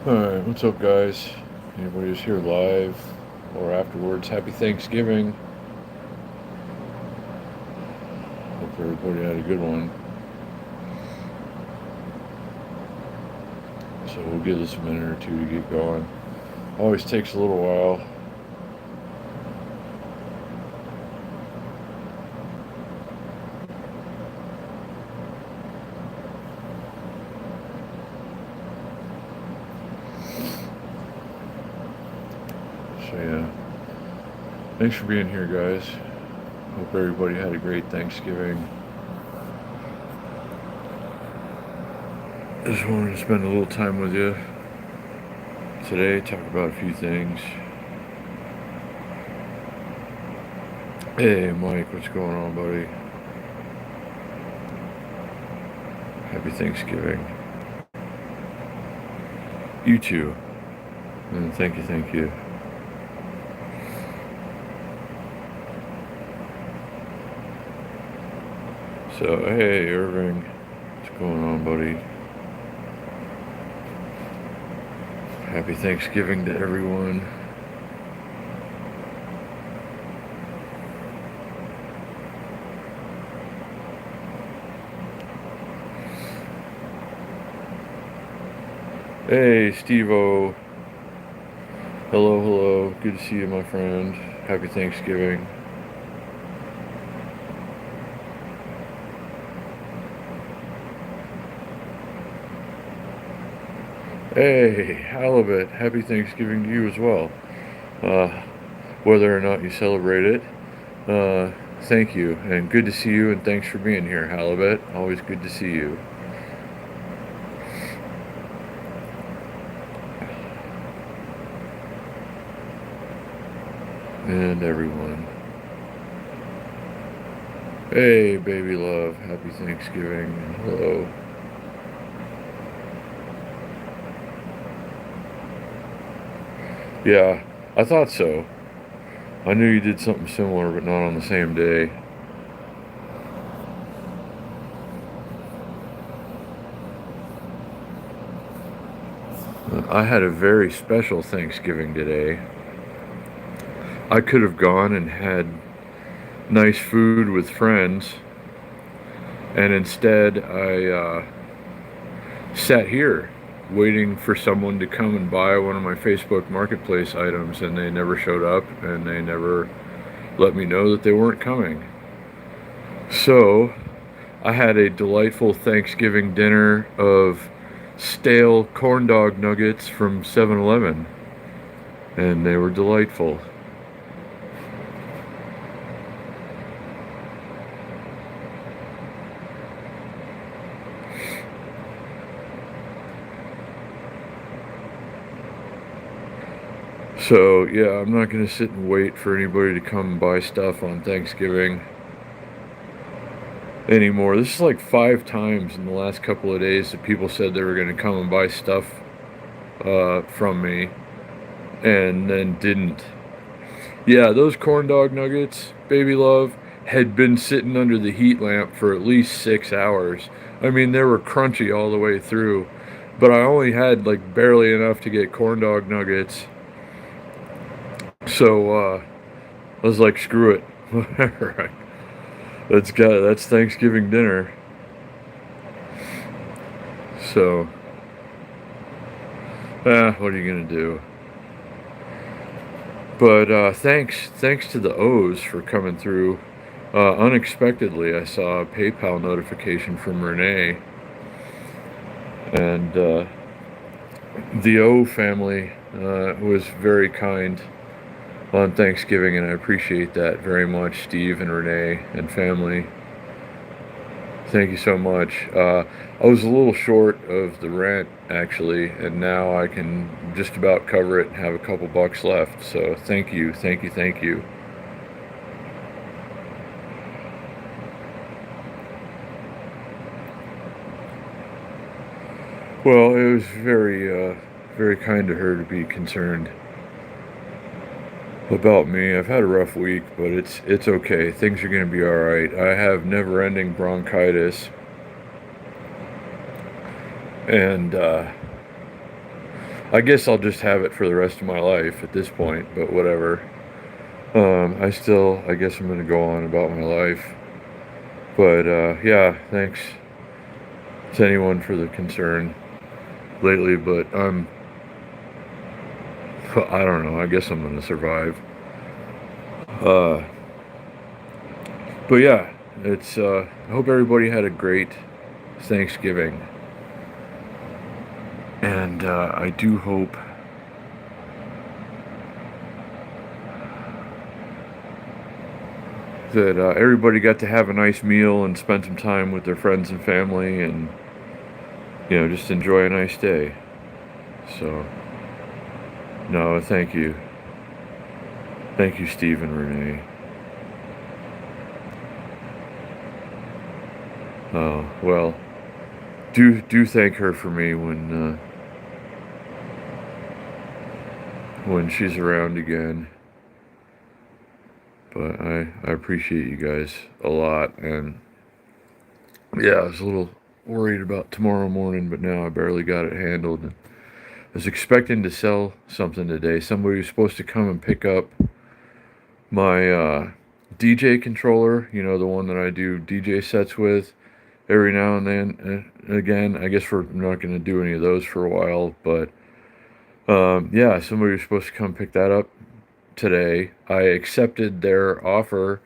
Alright, what's up, guys? Anybody who's here live or afterwards, happy Thanksgiving. Hope everybody had a good one. So we'll give this a minute or two to get going. Always takes a little while. So yeah, thanks for being here, guys. Hope everybody had a great Thanksgiving. Just wanted to spend a little time with you today, talk about a few things. Hey, Mike, what's going on, buddy? Happy Thanksgiving. You too. And thank you, thank you. So, hey, Irving, what's going on, buddy? Happy Thanksgiving to everyone. Hey, Steve-O. Hello, hello. Good to see you, my friend. Happy Thanksgiving. Hey, Halibut. Happy Thanksgiving to you as well. Whether or not you celebrate it, thank you. And good to see you, and thanks for being here, Halibut. Always good to see you. And everyone. Hey, baby love. Happy Thanksgiving. Hello. Yeah, I thought so. I knew you did something similar, but not on the same day. I had a very special Thanksgiving today. I could have gone and had nice food with friends, and instead I sat here waiting for someone to come and buy one of my Facebook Marketplace items, and they never showed up, and they never let me know that they weren't coming. So I had a delightful Thanksgiving dinner of stale corn dog nuggets from 7-Eleven, and they were delightful. So yeah, I'm not going to sit and wait for anybody to come and buy stuff on Thanksgiving anymore. This is like 5 times in the last couple of days that people said they were going to come and buy stuff from me and then didn't. Yeah, those corn dog nuggets, baby love, had been sitting under the heat lamp for at least 6 hours. I mean, they were crunchy all the way through, but I only had like barely enough to get corn dog nuggets. So I was like, screw it. Right. That's Thanksgiving dinner. So what are you gonna do? But thanks to the O's for coming through. Unexpectedly, I saw a PayPal notification from Renee, and the O family was very kind on Thanksgiving, and I appreciate that very much, Steve and Renee and family. Thank you so much. I was a little short of the rent, actually, and now I can just about cover it and have a couple bucks left. So thank you, thank you, thank you. Well, it was very kind of her to be concerned about me. I've had a rough week, but it's okay. Things are going to be all right. I have never-ending bronchitis, and I guess I'll just have it for the rest of my life at this point, but whatever. I guess I'm gonna go on about my life. But yeah, thanks to anyone for the concern lately. But I don't know. I guess I'm gonna survive. Uh, but yeah, it's. I hope everybody had a great Thanksgiving, and I do hope that everybody got to have a nice meal and spend some time with their friends and family, and just enjoy a nice day. So, no, thank you, Steve and Renee. Oh well, do thank her for me when she's around again. But I appreciate you guys a lot, and yeah, I was a little worried about tomorrow morning, but now I barely got it handled. I was expecting to sell something today. Somebody was supposed to come and pick up my DJ controller, the one that I do DJ sets with every now and then. And again, I guess we're not going to do any of those for a while, but yeah, somebody was supposed to come pick that up today. I accepted their offer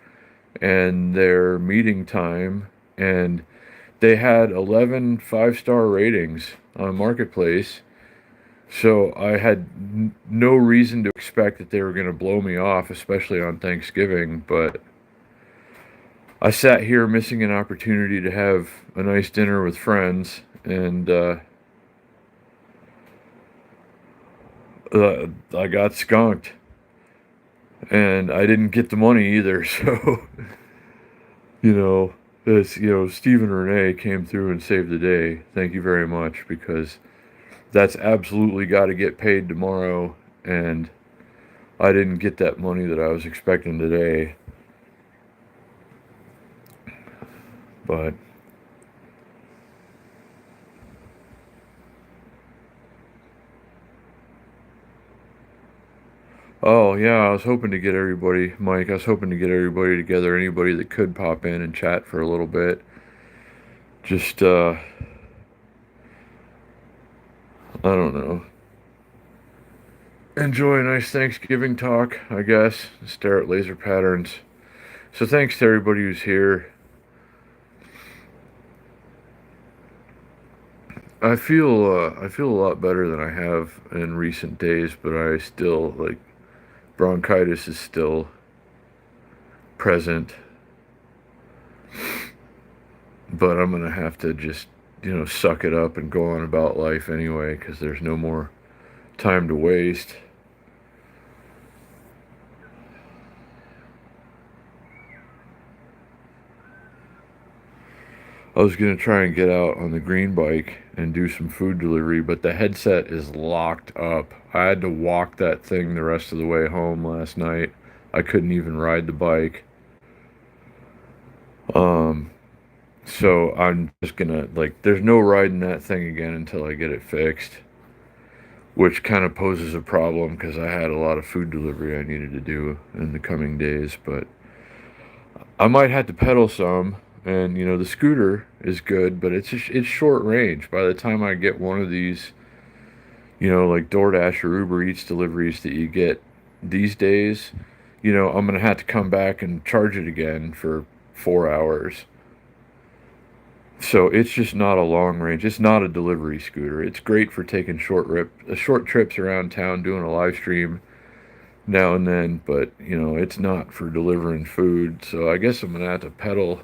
and their meeting time, and they had 11 five-star ratings on Marketplace. So I had no reason to expect that they were going to blow me off, especially on Thanksgiving. But I sat here missing an opportunity to have a nice dinner with friends, and I got skunked. And I didn't get the money either, so, you know, Steve and Renee came through and saved the day. Thank you very much, because that's absolutely got to get paid tomorrow, and I didn't get that money that I was expecting today. But oh yeah, I was hoping to get everybody, Mike. I was hoping to get everybody together. Anybody that could pop in and chat for a little bit. Just I don't know. Enjoy a nice Thanksgiving talk, I guess. Stare at laser patterns. So thanks to everybody who's here. I feel a lot better than I have in recent days, but I still bronchitis is still present. But I'm gonna have to just suck it up and go on about life anyway, because there's no more time to waste. I was gonna try and get out on the green bike and do some food delivery, but the headset is locked up. I had to walk that thing the rest of the way home last night. I couldn't even ride the bike. Um, so I'm just gonna there's no riding that thing again until I get it fixed, which kind of poses a problem because I had a lot of food delivery I needed to do in the coming days. But I might have to pedal some, and the scooter is good, but it's short range. By the time I get one of these, like DoorDash or Uber Eats deliveries that you get these days, I'm gonna have to come back and charge it again for 4 hours. So it's just not a long range. It's not a delivery scooter. It's great for taking short trips around town, doing a live stream now and then, but it's not for delivering food. So I guess I'm gonna have to pedal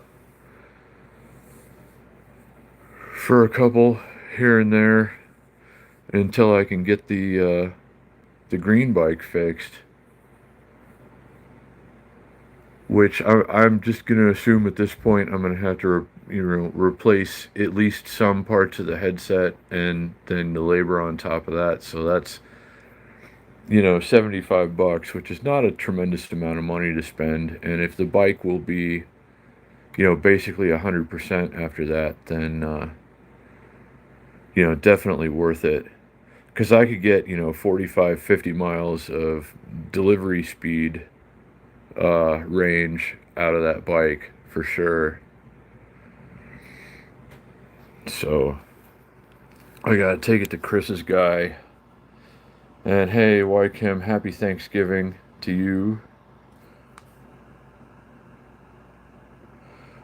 for a couple here and there until I can get the green bike fixed. Which I'm just gonna assume at this point I'm gonna have to replace at least some parts of the headset and then the labor on top of that. So that's $75, which is not a tremendous amount of money to spend. And if the bike will be basically 100% after that, then definitely worth it. because I could get, 45, 50 miles of delivery speed range out of that bike for sure. So I gotta take it to Chris's guy. And hey, Kim, happy Thanksgiving to you.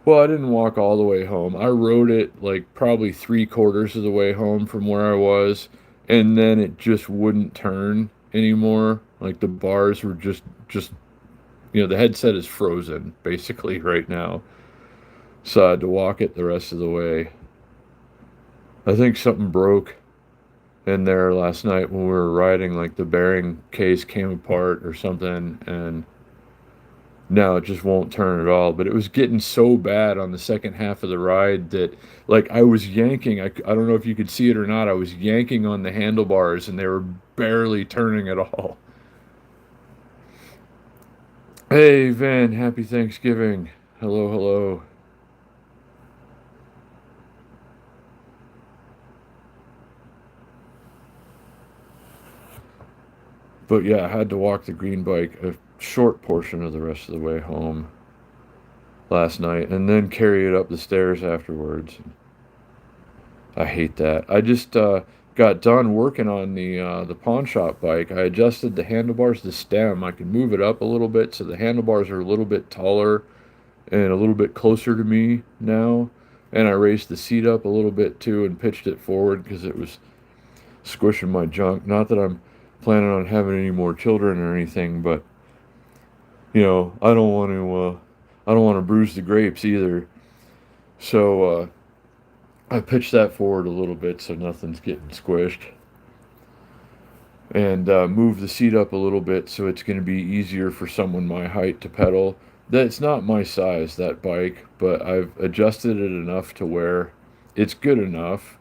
Well, I didn't walk all the way home. I rode it like probably 3/4 of the way home from where I was, and then it just wouldn't turn anymore. Like the bars were just the headset is frozen basically right now. So I had to walk it the rest of the way. I think something broke in there last night when we were riding, like the bearing case came apart or something, and now it just won't turn at all. But it was getting so bad on the second half of the ride that, like, I was yanking. I don't know if you could see it or not. I was yanking on the handlebars and they were barely turning at all. Hey, Van, happy Thanksgiving. Hello, hello. But yeah, I had to walk the green bike a short portion of the rest of the way home last night and then carry it up the stairs afterwards. I hate that. I just got done working on the pawn shop bike. I adjusted the handlebars, the stem. I can move it up a little bit so the handlebars are a little bit taller and a little bit closer to me now. And I raised the seat up a little bit too and pitched it forward because it was squishing my junk. Not that I'm planning on having any more children or anything, but I don't want to. I don't want to bruise the grapes either. So I pitched that forward a little bit so nothing's getting squished, and move the seat up a little bit so it's going to be easier for someone my height to pedal. That's not my size, that bike, but I've adjusted it enough to where it's good enough,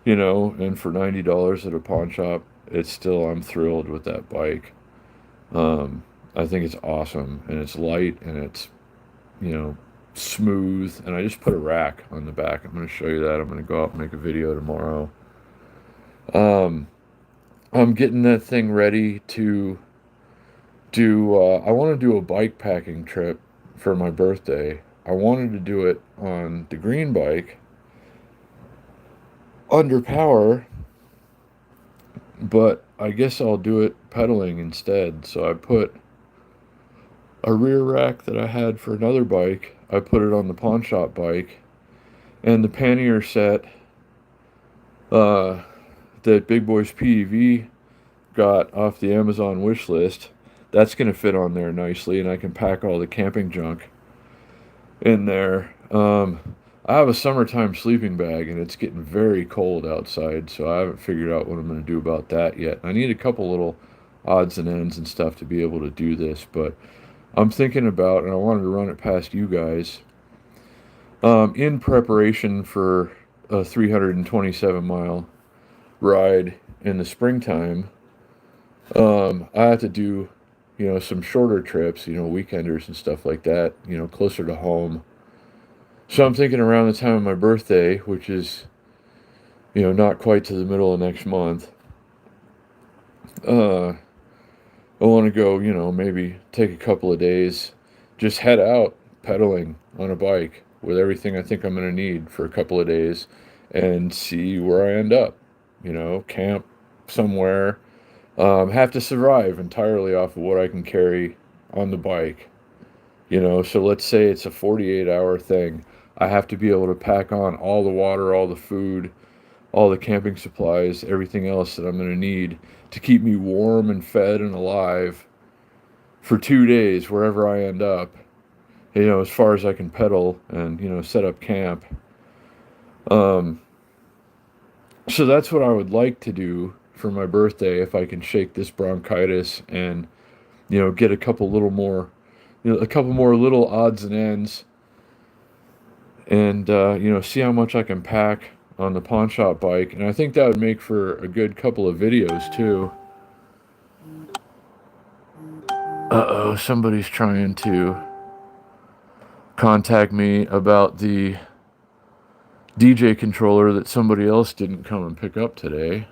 and for $90 at a pawn shop, I'm thrilled with that bike. I think it's awesome, and it's light, and it's, you know, smooth, and I just put a rack on the back. I'm going to show you that. I'm going to go out and make a video tomorrow. I'm getting that thing ready to I want to do a bike packing trip for my birthday. I wanted to do it on the green bike under power, but I guess I'll do it pedaling instead. So I put a rear rack that I had for another bike, I put it on the pawn shop bike, and the pannier set that Big Boys PEV got off the Amazon wish list, that's going to fit on there nicely, and I can pack all the camping junk in there. I have a summertime sleeping bag, and it's getting very cold outside, so I haven't figured out what I'm going to do about that yet. I need a couple little odds and ends and stuff to be able to do this, but I'm thinking about, and I wanted to run it past you guys, in preparation for a 327-mile ride in the springtime. I have to do, some shorter trips, weekenders and stuff like that, closer to home. So I'm thinking around the time of my birthday, which is, not quite to the middle of next month, I want to go, maybe take a couple of days, just head out pedaling on a bike with everything I think I'm going to need for a couple of days and see where I end up, camp somewhere. Have to survive entirely off of what I can carry on the bike, so let's say it's a 48-hour thing. I have to be able to pack on all the water, all the food, all the camping supplies, everything else that I'm going to need to keep me warm and fed and alive for 2 days wherever I end up, as far as I can pedal and, set up camp. So that's what I would like to do for my birthday if I can shake this bronchitis and, get a couple more little odds and ends and, see how much I can pack on the pawn shop bike. And I think that would make for a good couple of videos too. Uh-oh, somebody's trying to contact me about the DJ controller that somebody else didn't come and pick up today.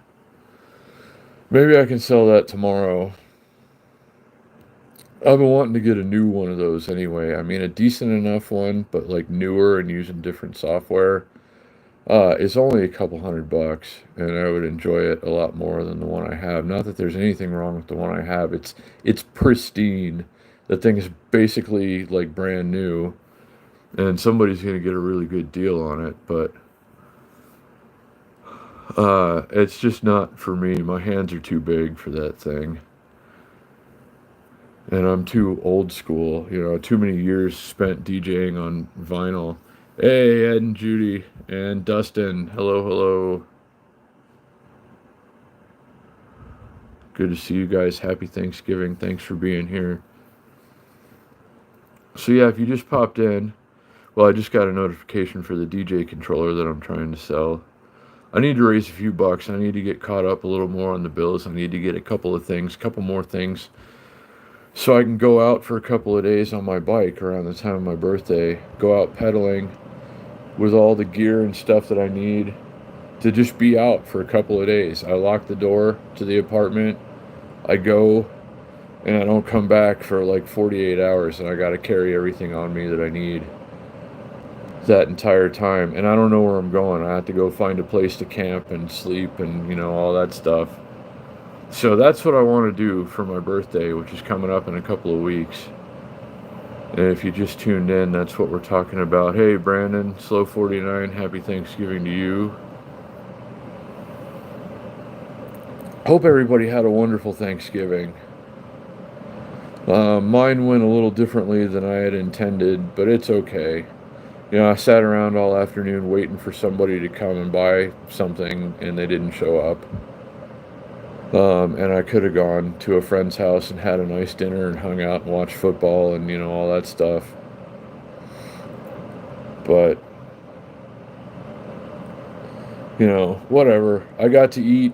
Maybe I can sell that tomorrow. I've been wanting to get a new one of those anyway. I mean, a decent enough one, but like newer and using different software. It's only a couple $100, and I would enjoy it a lot more than the one I have. Not that there's anything wrong with the one I have. It's pristine. The thing is basically like brand new, and somebody's gonna get a really good deal on it. But it's just not for me. My hands are too big for that thing, and I'm too old school. You know, too many years spent DJing on vinyl. Hey, Ed and Judy and Dustin. Hello, hello. Good to see you guys. Happy Thanksgiving. Thanks for being here. So, yeah, if you just popped in, well, I just got a notification for the DJ controller that I'm trying to sell. I need to raise a few bucks. I need to get caught up a little more on the bills. I need to get a couple more things, so I can go out for a couple of days on my bike around the time of my birthday. Go out pedaling with all the gear and stuff that I need to just be out for a couple of days. I lock the door to the apartment. I go and I don't come back for like 48 hours, and I got to carry everything on me that I need that entire time. And I don't know where I'm going. I have to go find a place to camp and sleep and, all that stuff. So that's what I want to do for my birthday, which is coming up in a couple of weeks. And if you just tuned in, that's what we're talking about. Hey, Brandon, Slow 49, happy Thanksgiving to you. Hope everybody had a wonderful Thanksgiving. Mine went a little differently than I had intended, but it's okay. I sat around all afternoon waiting for somebody to come and buy something, and they didn't show up. And I could have gone to a friend's house and had a nice dinner and hung out and watched football and, all that stuff. But, whatever. I got to eat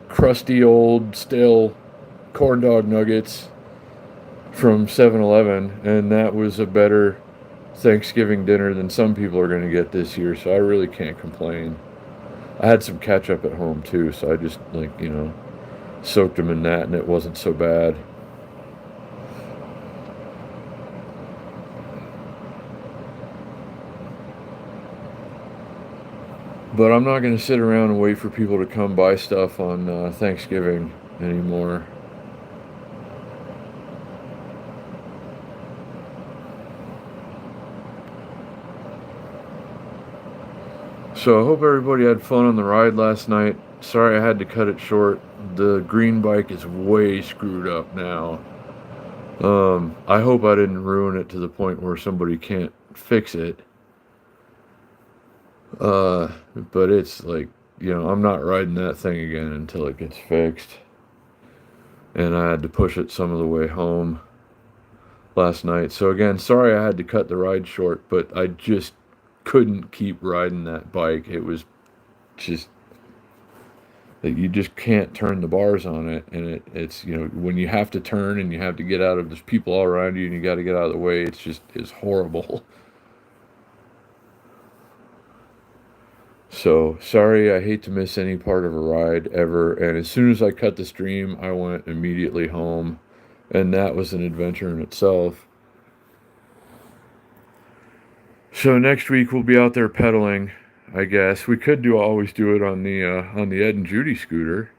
crusty old, stale corn dog nuggets from 7-Eleven, and that was a better Thanksgiving dinner than some people are going to get this year, so I really can't complain. I had some ketchup at home too, so I just soaked them in that, and it wasn't so bad. But I'm not going to sit around and wait for people to come buy stuff on Thanksgiving anymore. So I hope everybody had fun on the ride last night. Sorry I had to cut it short. The green bike is way screwed up now. I hope I didn't ruin it to the point where somebody can't fix it. But it's like, I'm not riding that thing again until it gets fixed. And I had to push it some of the way home last night. So again, sorry I had to cut the ride short, but I just couldn't keep riding that bike. It was just that you just can't turn the bars on it, and it's when you have to turn and you have to get out of, there's people all around you and you got to get out of the way. It's horrible. So sorry, I hate to miss any part of a ride ever. And as soon as I cut the stream, I went immediately home, and that was an adventure in itself. So next week we'll be out there pedaling. I guess we could always do it on the Ed and Judy scooter.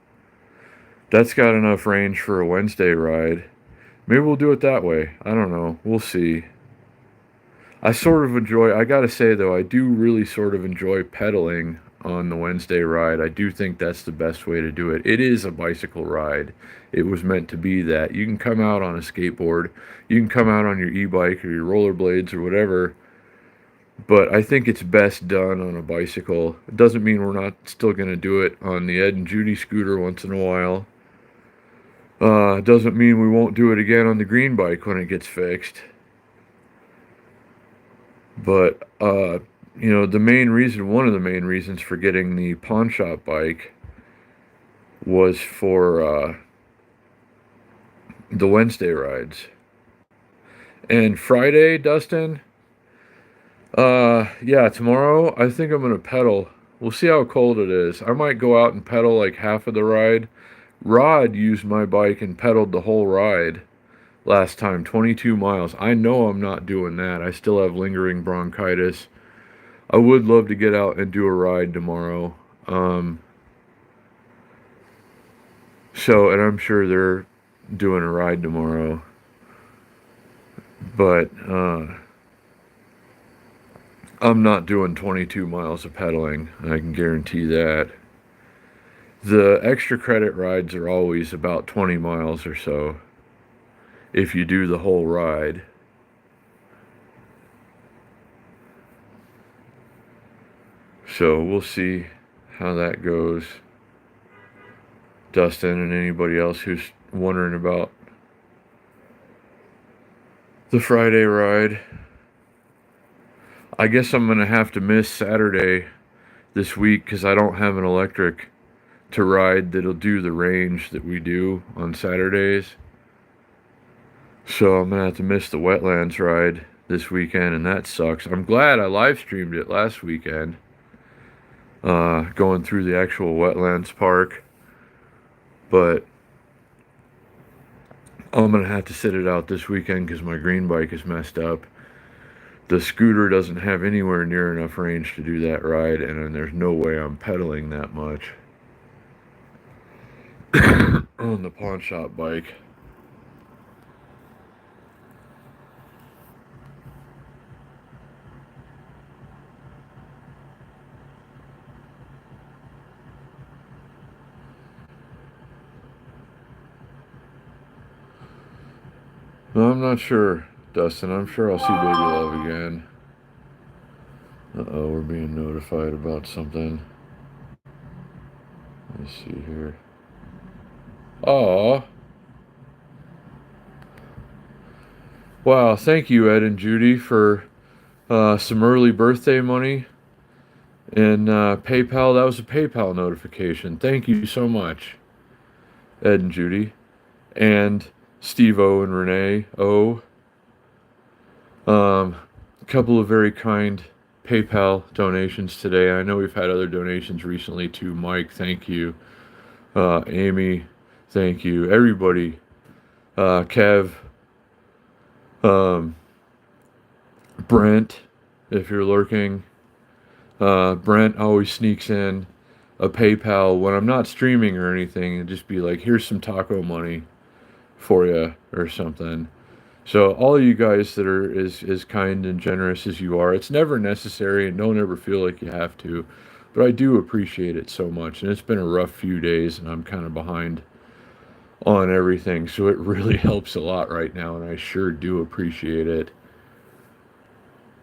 That's got enough range for a Wednesday ride. Maybe we'll do it that way. I don't know. We'll see. I gotta say though, I do really sort of enjoy pedaling on the Wednesday ride. I do think that's the best way to do it. It is a bicycle ride. It was meant to be that. You can come out on a skateboard, you can come out on your e-bike or your rollerblades or whatever, but I think it's best done on a bicycle. It doesn't mean we're not still going to do it on the Ed and Judy scooter once in a while. Doesn't mean we won't do it again on the green bike when it gets fixed. But, one of the main reasons for getting the pawn shop bike was for the Wednesday rides. And Friday, Dustin, yeah, tomorrow I think I'm going to pedal. We'll see how cold it is. I might go out and pedal like half of the ride Rod used my bike and pedaled the whole ride last time, 22 miles. I know I'm not doing that. I still have lingering bronchitis. I would love to get out and do a ride tomorrow. And I'm sure they're doing a ride tomorrow. But I'm not doing 22 miles of pedaling. I can guarantee that. The extra credit rides are always about 20 miles or so if you do the whole ride. So we'll see how that goes. Dustin and anybody else who's wondering about the Friday ride. I guess I'm going to have to miss Saturday this week because I don't have an electric to ride that'll do the range that we do on Saturdays. So I'm going to have to miss the wetlands ride this weekend, and that sucks. I'm glad I live streamed it last weekend, going through the actual wetlands park. But I'm going to have to sit it out this weekend because my green bike is messed up. The scooter doesn't have anywhere near enough range to do that ride, and there's no way I'm pedaling that much on the pawn shop bike. No, I'm not sure, Dustin. I'm sure I'll see Baby Love again. Uh-oh, we're being notified about something. Let's see here. Aw. Wow, thank you, Ed and Judy, for some early birthday money. And PayPal, that was a PayPal notification. Thank you so much, Ed and Judy. And Steve O and Renee O. A couple of very kind PayPal donations today. I know we've had other donations recently too. Mike, thank you. Amy, thank you. Everybody. Kev. Brent, if you're lurking. Brent always sneaks in a PayPal when I'm not streaming or anything and just be like, here's some taco money for you or something. So all of you guys that are as kind and generous as you are, it's never necessary and don't ever feel like you have to, but I do appreciate it so much. And it's been a rough few days and I'm kind of behind on everything, so it really helps a lot right now, and I sure do appreciate it.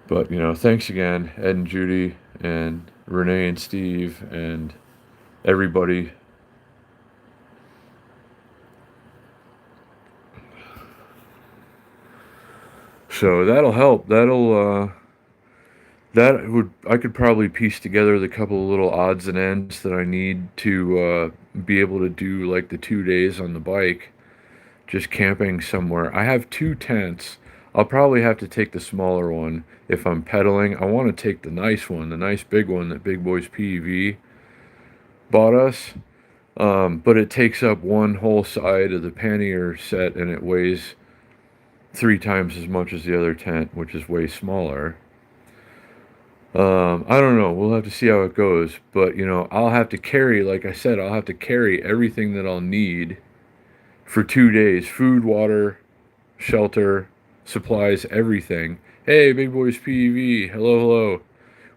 But thanks again, Ed and Judy and Renee and Steve and everybody. So that'll help. I could probably piece together the couple of little odds and ends that I need to be able to do like the 2 days on the bike, just camping somewhere. I have 2 tents. I'll probably have to take the smaller one if I'm pedaling. I want to take the nice one, the nice big one that Big Boys PEV bought us. But it takes up one whole side of the pannier set and it weighs 3 times as much as the other tent, which is way smaller. I don't know. We'll have to see how it goes. But, I'll have to carry, like I said, I'll have to carry everything that I'll need for 2 days. Food, water, shelter, supplies, everything. Hey, Big Boys PEV. Hello, hello.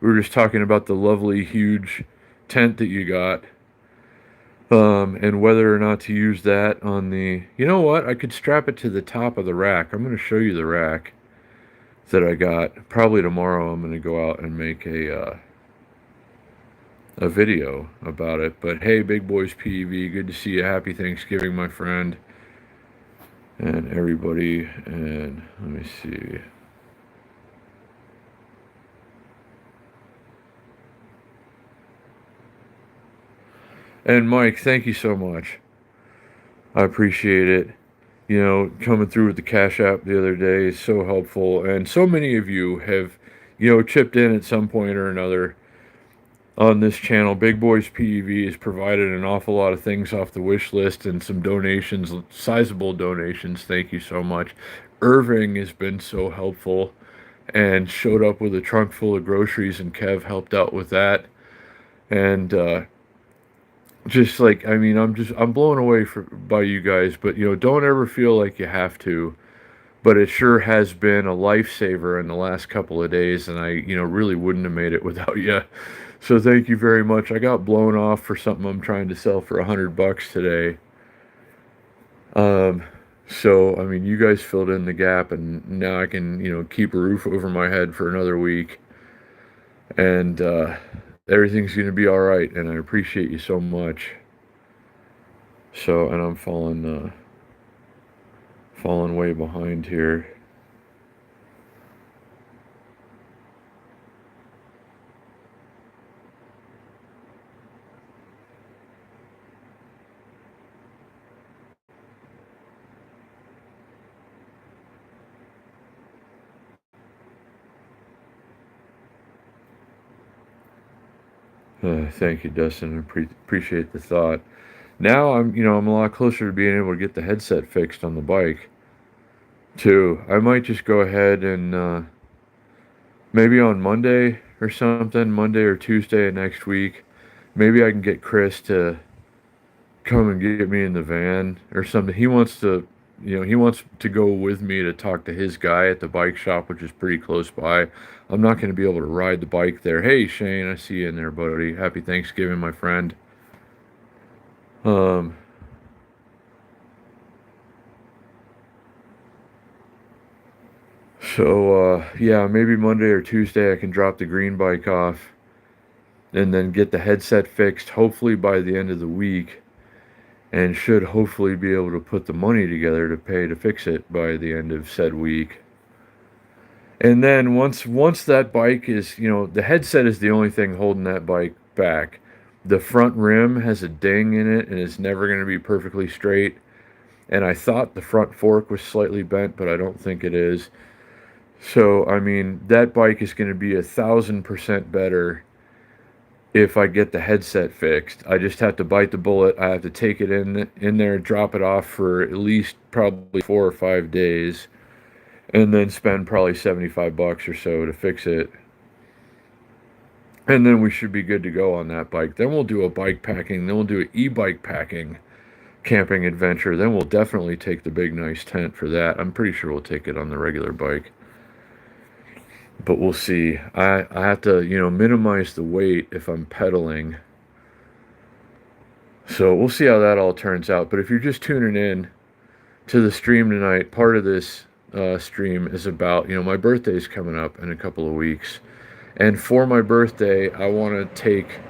We were just talking about the lovely, huge tent that you got. And whether or not to use that on the... You know what? I could strap it to the top of the rack. I'm going to show you the rack that I got. Probably tomorrow I'm going to go out and make a video about it. But hey, Big Boys PEV, good to see you. Happy Thanksgiving, my friend. And everybody. And let me see. And Mike, thank you so much. I appreciate it. Coming through with the Cash App the other day is so helpful. And so many of you have, chipped in at some point or another. on this channel. Big Boys PEV has provided an awful lot of things off the wish list and some donations, sizable donations. Thank you so much. Irving has been so helpful and showed up with a trunk full of groceries, and Kev helped out with that. And just like, I mean, I'm blown away by you guys, but don't ever feel like you have to. But it sure has been a lifesaver in the last couple of days, and I really wouldn't have made it without you. So thank you very much. I got blown off for something I'm trying to sell for $100 today. Um, so I mean, you guys filled in the gap, and now I can keep a roof over my head for another week, and everything's gonna be all right. And I appreciate you so much. So, and I'm falling way behind here. Thank you, Dustin. Appreciate the thought. Now I'm a lot closer to being able to get the headset fixed on the bike too. I might just go ahead and maybe on Monday or something, Monday or Tuesday of next week, maybe I can get Chris to come and get me in the van or something. He wants to go with me to talk to his guy at the bike shop, which is pretty close by. I'm not going to be able to ride the bike there. Hey, Shane, I see you in there, buddy. Happy Thanksgiving, my friend. Um, so, yeah, maybe Monday or Tuesday I can drop the green bike off and then get the headset fixed, hopefully by the end of the week, and should hopefully be able to put the money together to pay to fix it by the end of said week. And then once that bike is, the headset is the only thing holding that bike back. The front rim has a ding in it and it's never going to be perfectly straight. And I thought the front fork was slightly bent, but I don't think it is. So, I mean, that bike is going to be 1,000% better if I get the headset fixed. I just have to bite the bullet. I have to take it in there, drop it off for at least probably 4 or 5 days, and then spend probably $75 or so to fix it. And then we should be good to go on that bike. Then we'll do a bike packing. Then we'll do an e-bike packing camping adventure. Then we'll definitely take the big nice tent for that. I'm pretty sure we'll take it on the regular bike. But we'll see. I have to, minimize the weight if I'm pedaling. So we'll see how that all turns out. But if you're just tuning in to the stream tonight, part of this stream is about, my birthday's coming up in a couple of weeks. And for my birthday, I want to take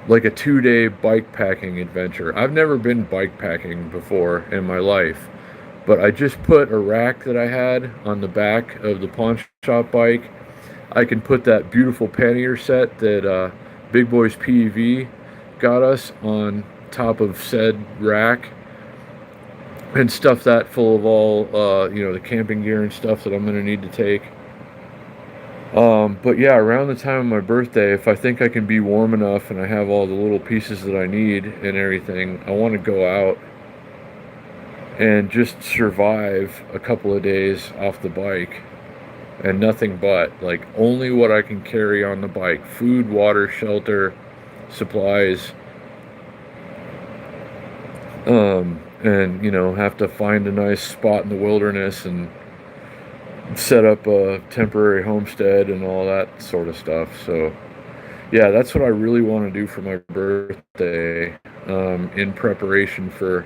like a 2-day bike packing adventure. I've never been bike packing before in my life, but I just put a rack that I had on the back of the pawn shop bike. I can put that beautiful pannier set that Big Boys PEV got us on top of said rack and stuff that full of all, the camping gear and stuff that I'm going to need to take. But yeah, around the time of my birthday, if I think I can be warm enough and I have all the little pieces that I need and everything, I want to go out and just survive a couple of days off the bike and nothing but, like, only what I can carry on the bike: food, water, shelter, supplies, and have to find a nice spot in the wilderness and set up a temporary homestead and all that sort of stuff. So yeah, that's what I really want to do for my birthday, in preparation for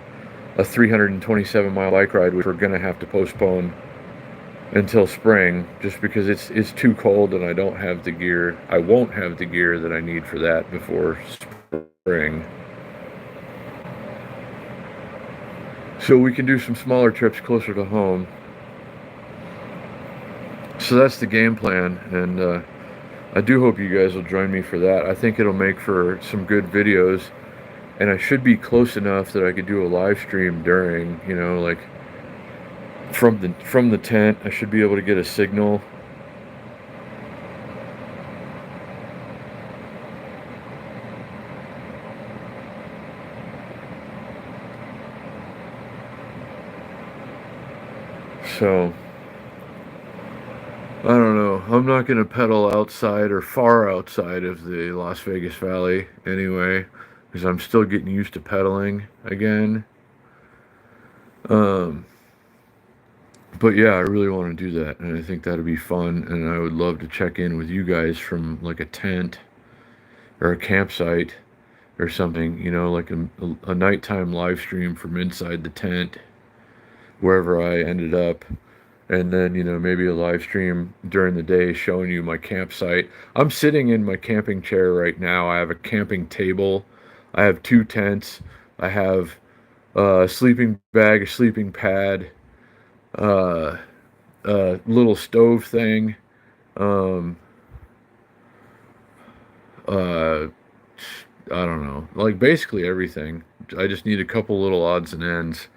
a 327-mile bike ride, which we're going to have to postpone until spring, just because it's too cold and I don't have the gear. I won't have the gear that I need for that before spring. So we can do some smaller trips closer to home. So that's the game plan, and I do hope you guys will join me for that. I think it'll make for some good videos, and I should be close enough that I could do a live stream during, like from the tent. I should be able to get a signal. So, I don't know. I'm not going to pedal outside or far outside of the Las Vegas Valley anyway, because I'm still getting used to pedaling again. Um, but yeah, I really want to do that, and I think that'd be fun. And I would love to check in with you guys from like a tent or a campsite or something, like a nighttime live stream from inside the tent, wherever I ended up. And then, maybe a live stream during the day showing you my campsite. I'm sitting in my camping chair right now. I have a camping table. I have two tents. I have a sleeping bag, a sleeping pad, uh, a little stove thing, um, uh, I don't know, like basically everything. I just need a couple little odds and ends,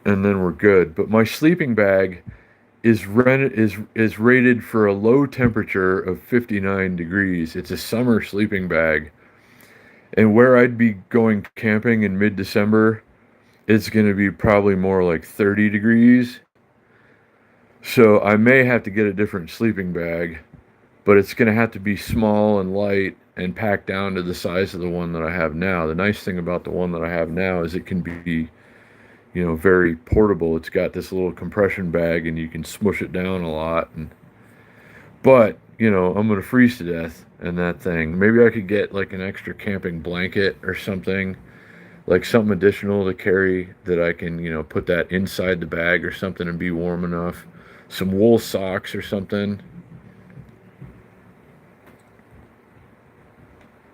and then we're good. But my sleeping bag is rated for a low temperature of 59 degrees. It's a summer sleeping bag. And where I'd be going camping in mid-December, it's going to be probably more like 30 degrees. So I may have to get a different sleeping bag, but it's going to have to be small and light and packed down to the size of the one that I have now. The nice thing about the one that I have now is it can be, very portable. It's got this little compression bag and you can smush it down a lot. But, I'm going to freeze to death in that thing. Maybe I could get like an extra camping blanket or something, like something additional to carry that I can, put that inside the bag or something and be warm enough. Some wool socks or something.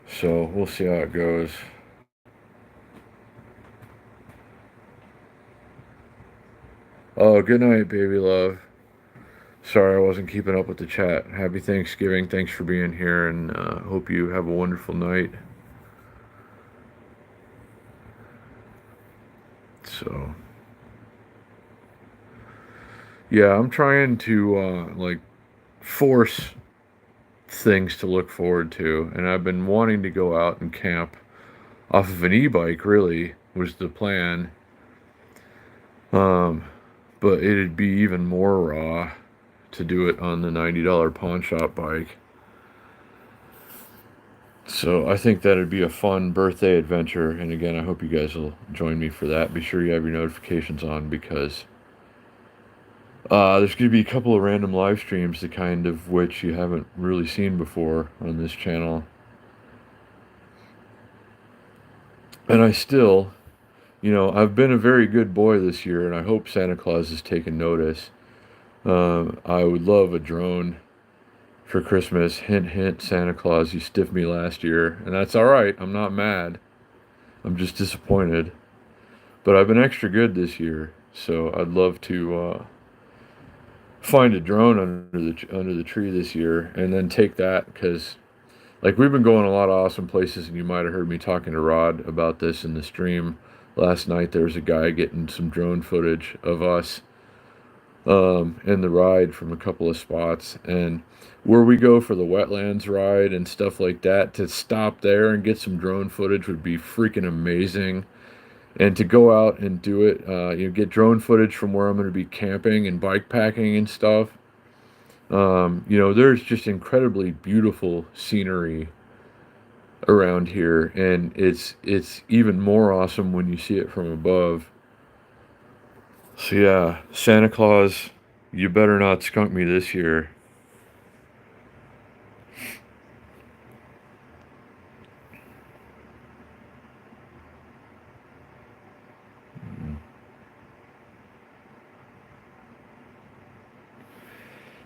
So we'll see how it goes. Oh, good night, baby love. Sorry I wasn't keeping up with the chat. Happy Thanksgiving. Thanks for being here, and hope you have a wonderful night. So, yeah, I'm trying to, like, force things to look forward to, and I've been wanting to go out and camp off of an e-bike, really, was the plan. Um, but it'd be even more raw to do it on the $90 pawn shop bike. So I think that'd be a fun birthday adventure. And again, I hope you guys will join me for that. Be sure you have your notifications on because there's going to be a couple of random live streams, the kind of which you haven't really seen before on this channel. And I still, I've been a very good boy this year, and I hope Santa Claus has taken notice. I would love a drone for Christmas. Hint, hint, Santa Claus, you stiffed me last year. And that's all right. I'm not mad. I'm just disappointed. But I've been extra good this year, so I'd love to find a drone under the tree this year, and then take that because, like, we've been going a lot of awesome places, and you might have heard me talking to Rod about this in the stream last night. There was a guy getting some drone footage of us in the ride from a couple of spots, and where we go for the wetlands ride and stuff like that, to stop there and get some drone footage would be freaking amazing. And to go out and do it, get drone footage from where I'm going to be camping and bike packing and stuff. There's just incredibly beautiful scenery around here, and it's even more awesome when you see it from above. So yeah, Santa Claus, you better not skunk me this year.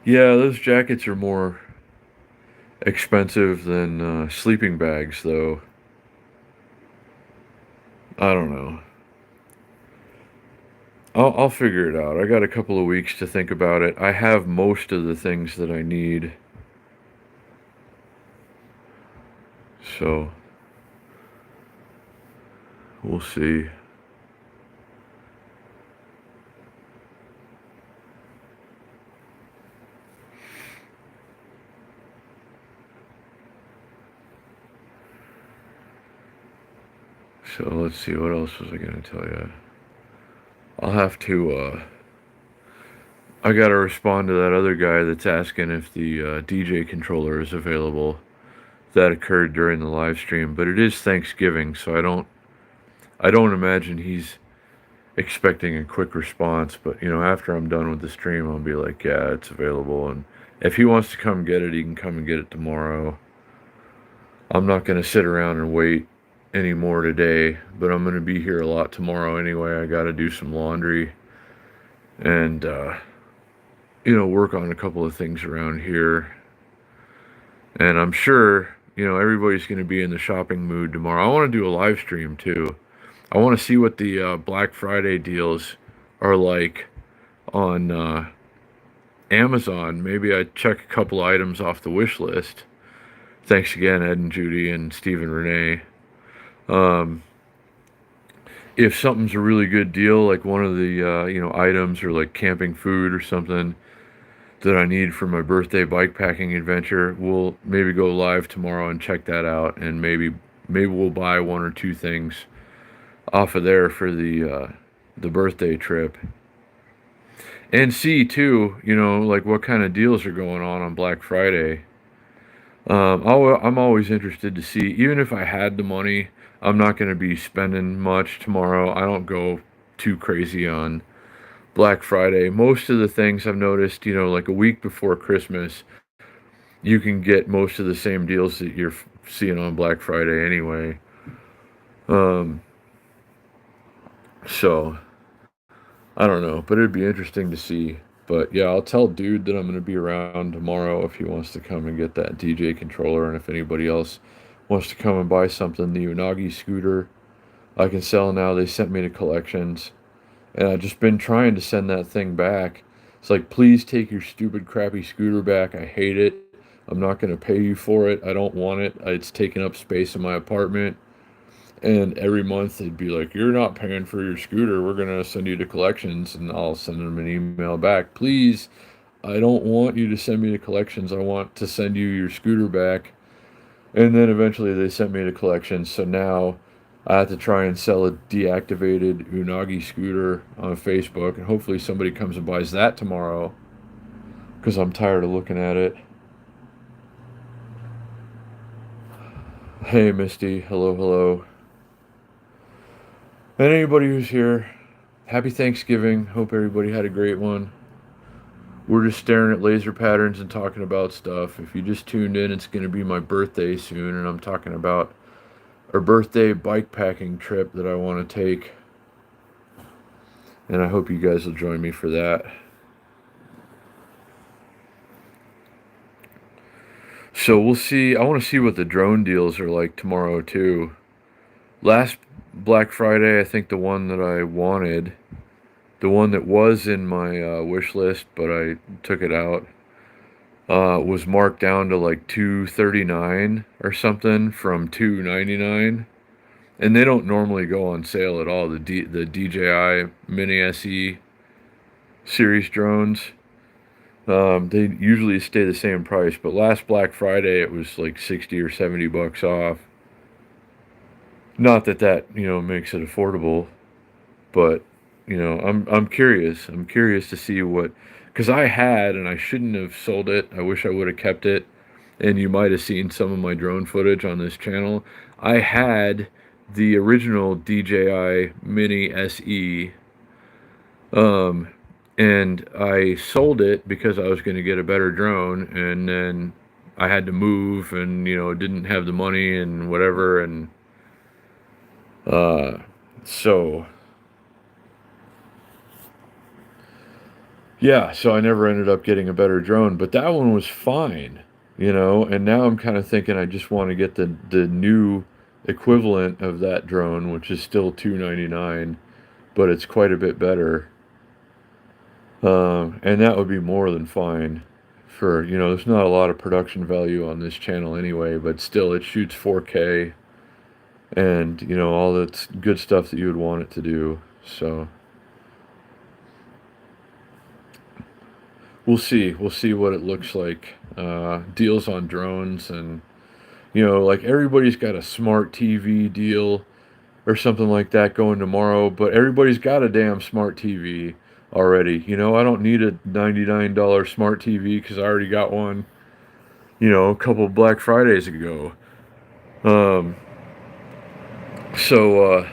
Yeah, those jackets are more expensive than sleeping bags, though. I don't know. I'll figure it out. I got a couple of weeks to think about it. I have most of the things that I need. So, we'll see. So let's see, what else was I going to tell you? I'll have to I gotta respond to that other guy that's asking if the DJ controller is available. That occurred during the live stream, but it is Thanksgiving, so I don't imagine he's expecting a quick response. But after I'm done with the stream, I'll be like, yeah, it's available, and if he wants to come get it, he can come and get it tomorrow. I'm not gonna sit around and wait anymore today, but I'm gonna be here a lot tomorrow anyway. I gotta do some laundry and work on a couple of things around here. And I'm sure, everybody's going to be in the shopping mood tomorrow. I want to do a live stream too. I want to see what the Black Friday deals are like on Amazon. Maybe I check a couple items off the wish list. Thanks again, Ed and Judy and Steve and Renee. If something's a really good deal, like one of the items or like camping food or something that I need for my birthday bike packing adventure, we'll maybe go live tomorrow and check that out, and maybe we'll buy one or two things off of there for the birthday trip, and see too, like what kind of deals are going on Black Friday. I'm always interested to see, even if I had the money, I'm not going to be spending much tomorrow. I don't go too crazy on Black Friday. Most of the things I've noticed, like a week before Christmas, you can get most of the same deals that you're seeing on Black Friday anyway. So I don't know, but it'd be interesting to see. But yeah, I'll tell Dude that I'm going to be around tomorrow if he wants to come and get that DJ controller, and if anybody else wants to come and buy something. The Unagi scooter I can sell now. They sent me to collections, and I've just been trying to send that thing back. It's like, please take your stupid, crappy scooter back. I hate it. I'm not going to pay you for it. I don't want it. It's taking up space in my apartment. And every month they'd be like, you're not paying for your scooter. We're going to send you to collections. And I'll send them an email back. Please, I don't want you to send me to collections. I want to send you your scooter back. And then eventually they sent me to collections. So now I have to try and sell a deactivated Unagi scooter on Facebook. And hopefully somebody comes and buys that tomorrow, because I'm tired of looking at it. Hey, Misty. Hello, hello. And anybody who's here, happy Thanksgiving. Hope everybody had a great one. We're just staring at laser patterns and talking about stuff. If you just tuned in, it's going to be my birthday soon, and I'm talking about a birthday bike packing trip that I want to take. And I hope you guys will join me for that. So we'll see. I want to see what the drone deals are like tomorrow too. Last Black Friday, I think the one that I wanted, the one that was in my wish list, but I took it out, was marked down to like $239 or something from $299, and they don't normally go on sale at all. The DJI Mini SE series drones, they usually stay the same price, but last Black Friday it was like 60 or 70 bucks off. Not that makes it affordable, but I'm curious. I'm curious to see what, because I had, and I shouldn't have sold it. I wish I would have kept it. And you might have seen some of my drone footage on this channel. I had the original DJI Mini SE, and I sold it because I was going to get a better drone, and then I had to move, and didn't have the money and whatever, and so yeah, so I never ended up getting a better drone, but that one was fine, and now I'm kind of thinking I just want to get the new equivalent of that drone, which is still $299, but it's quite a bit better. And that would be more than fine for, there's not a lot of production value on this channel anyway, but still it shoots 4K and, all that good stuff that you would want it to do. So we'll see what it looks like. Deals on drones, and, like everybody's got a smart TV deal or something like that going tomorrow, but everybody's got a damn smart TV. already. You know, I don't need a $99 smart TV because I already got one, you know, a couple Black Fridays ago. Um, so,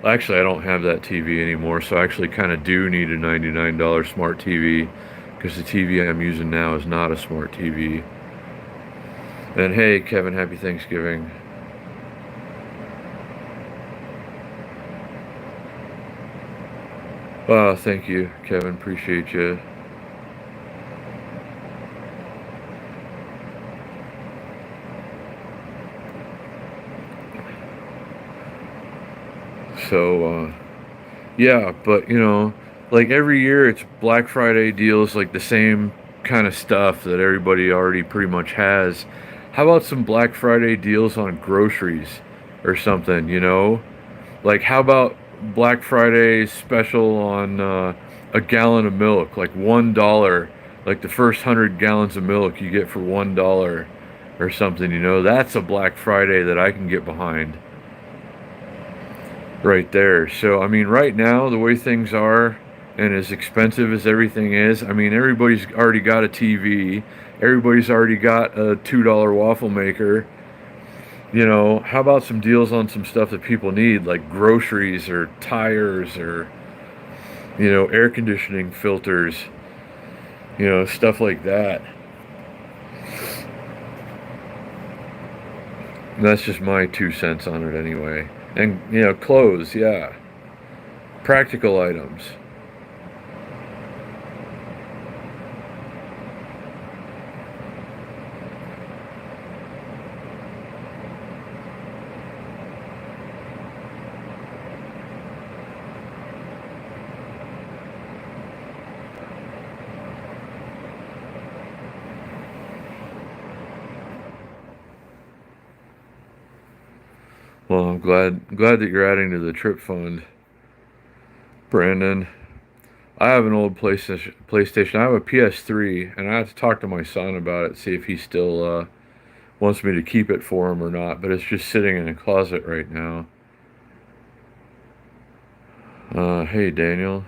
actually, I don't have that TV anymore, so I actually kind of do need a $99 smart TV because the TV I'm using now is not a smart TV. And hey, Kevin, happy Thanksgiving. Thank you, Kevin. Appreciate you. So, yeah, but you know, like every year it's Black Friday deals, like the same kind of stuff that everybody already pretty much has. How about some Black Friday deals on groceries or something, you know? Like, how about Black Friday special on a gallon of milk, like $1, like the first 100 gallons of milk you get for $1 or something, you know? That's a Black Friday that I can get behind right there. So, I mean, right now, the way things are, and as expensive as everything is, I mean, everybody's already got a TV, everybody's already got a $2 waffle maker. You know, how about some deals on some stuff that people need, like groceries or tires or, you know, air conditioning filters, you know, stuff like that. And that's just my 2 cents on it anyway. And, you know, clothes, yeah. Practical items. Well, I'm glad that you're adding to the trip fund, Brandon. I have an old PlayStation. I have a PS3, and I have to talk to my son about it, see if he still wants me to keep it for him or not. But it's just sitting in a closet right now. Hey, Daniel.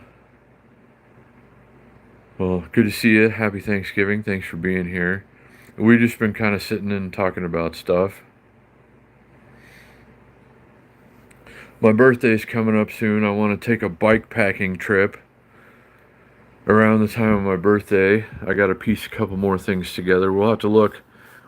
Well, good to see you. Happy Thanksgiving. Thanks for being here. We've just been kind of sitting and talking about stuff. My birthday's coming up soon. I want to take a bike packing trip around the time of my birthday. I got to piece a couple more things together. We'll have to look.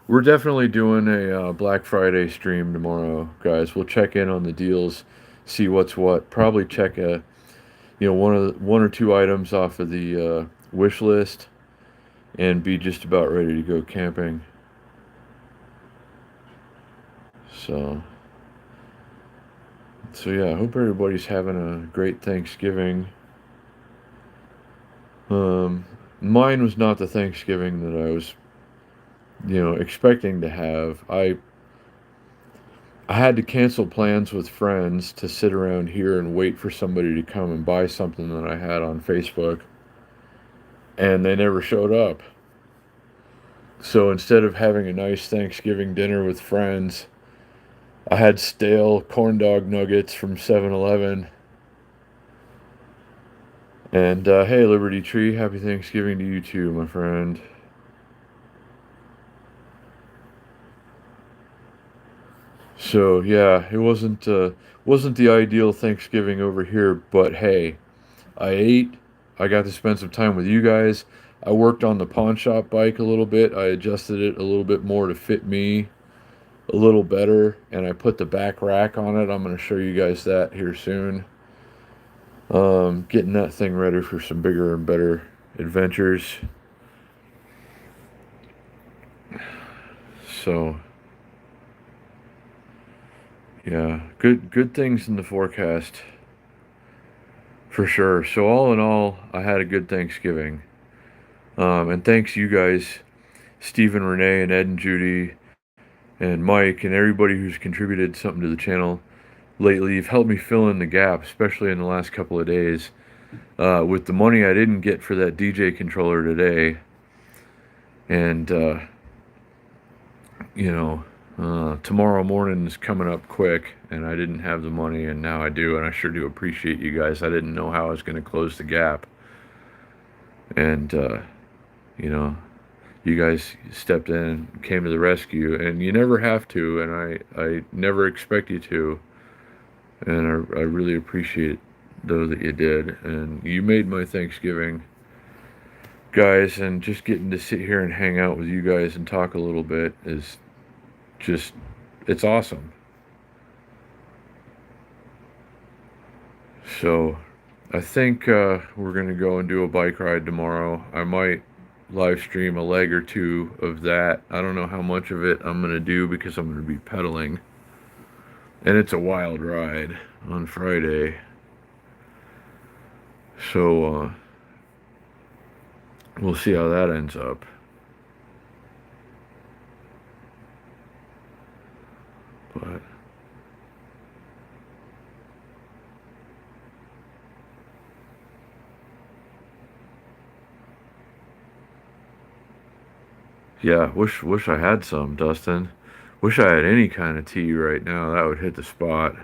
We're definitely doing a Black Friday stream tomorrow, guys. We'll check in on the deals, see what's what. Probably check one or two items off of the wish list, and be just about ready to go camping. So, so yeah, I hope everybody's having a great Thanksgiving. Mine was not the Thanksgiving that I was, you know, expecting to have. I had to cancel plans with friends to sit around here and wait for somebody to come and buy something that I had on Facebook, and they never showed up. So instead of having a nice Thanksgiving dinner with friends, I had stale corn dog nuggets from 7-Eleven. And hey, Liberty Tree, happy Thanksgiving to you too, my friend. So yeah, it wasn't the ideal Thanksgiving over here, but hey, I ate. I got to spend some time with you guys. I worked on the pawn shop bike a little bit. I adjusted it a little bit more to fit me a little better, and I put the back rack on it. I'm going to show you guys that here soon. Getting that thing ready for some bigger and better adventures. So yeah, good things in the forecast for sure. So all in all, I had a good Thanksgiving. And thanks you guys, Stephen, Renee, and Ed and Judy, and Mike, and everybody who's contributed something to the channel lately. You've helped me fill in the gap, especially in the last couple of days. With the money I didn't get for that DJ controller today, and tomorrow morning is coming up quick, and I didn't have the money, and now I do, and I sure do appreciate you guys. I didn't know how I was going to close the gap. And, you know, you guys stepped in and came to the rescue, and you never have to, and I never expect you to. And I really appreciate, though, that you did. And you made my Thanksgiving, guys, and just getting to sit here and hang out with you guys and talk a little bit is just, it's awesome. So I think we're going to go and do a bike ride tomorrow. I might live stream a leg or two of that. I don't know how much of it I'm going to do because I'm going to be pedaling. And it's a wild ride on Friday. So we'll see how that ends up. But yeah, wish I had some, Dustin. Wish I had any kind of tea right now. That would hit the spot.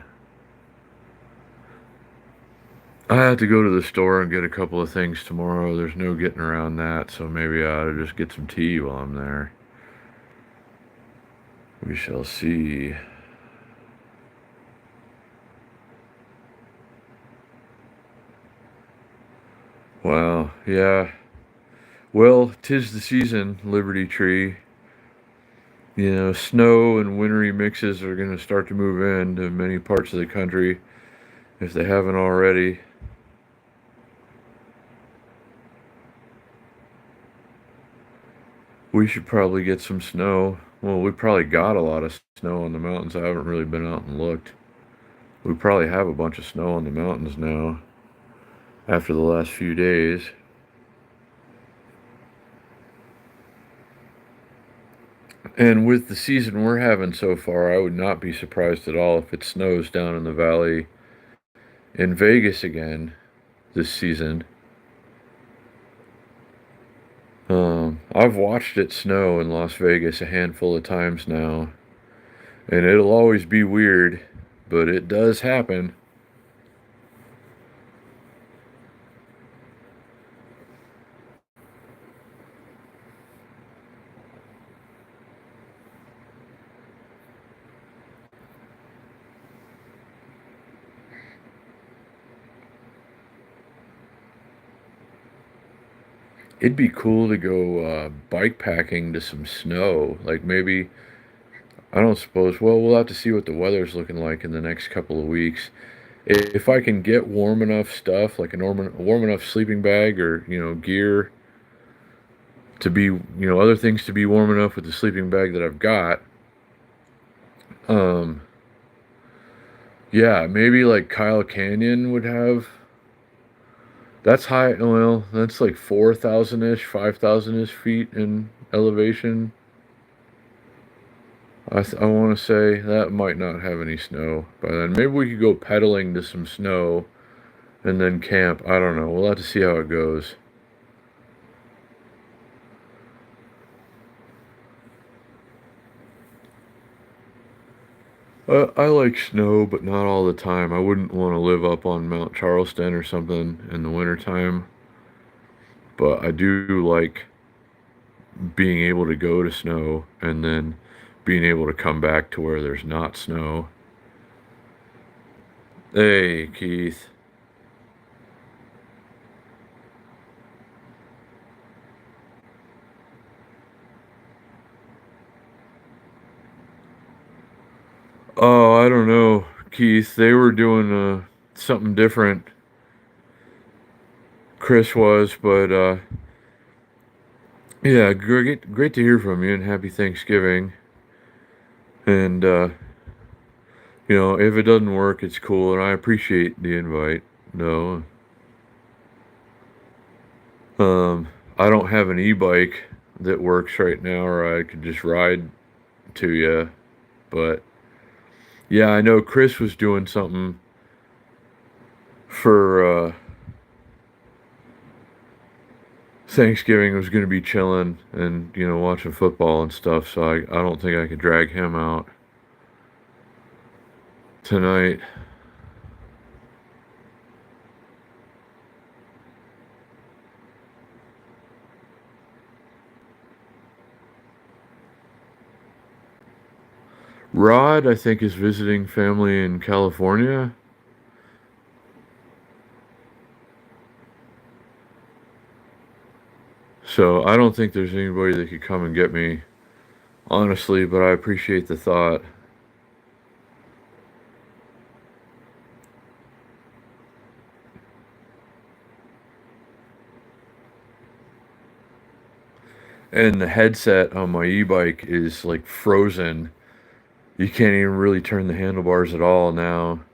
I have to go to the store and get a couple of things tomorrow. There's no getting around that, so maybe I ought to just get some tea while I'm there. We shall see. Well, yeah. Well, 'tis the season, Liberty Tree. You know, snow and wintry mixes are going to start to move into many parts of the country if they haven't already. We should probably get some snow. Well, we probably got a lot of snow on the mountains. I haven't really been out and looked. We probably have a bunch of snow on the mountains now after the last few days. And with the season we're having so far, I would not be surprised at all if it snows down in the valley in Vegas again this season. I've watched it snow in Las Vegas a handful of times now, and it'll always be weird, but it does happen. It'd be cool to go bike packing to some snow. Like maybe, I don't suppose, well, we'll have to see what the weather's looking like in the next couple of weeks. If I can get warm enough stuff, like a warm enough sleeping bag or, gear to be, other things to be warm enough with the sleeping bag that I've got. Um, yeah, maybe like Kyle Canyon would have. That's high. Well, that's like 4,000 ish, 5,000 ish feet in elevation. I want to say that might not have any snow by then. Maybe we could go pedaling to some snow and then camp. I don't know. We'll have to see how it goes. I like snow, but not all the time. I wouldn't want to live up on Mount Charleston or something in the wintertime. But I do like being able to go to snow and then being able to come back to where there's not snow. Hey, Keith. Oh, I don't know, Keith. They were doing something different. Chris was, but yeah, great to hear from you, and happy Thanksgiving. And if it doesn't work, it's cool, and I appreciate the invite. No, I don't have an e-bike that works right now, or I could just ride to you. But yeah, I know Chris was doing something for Thanksgiving. Was going to be chilling and watching football and stuff. So I don't think I could drag him out tonight. Rod, I think, is visiting family in California. So I don't think there's anybody that could come and get me, honestly, but I appreciate the thought. And the headset on my e-bike is like frozen. You can't even really turn the handlebars at all now.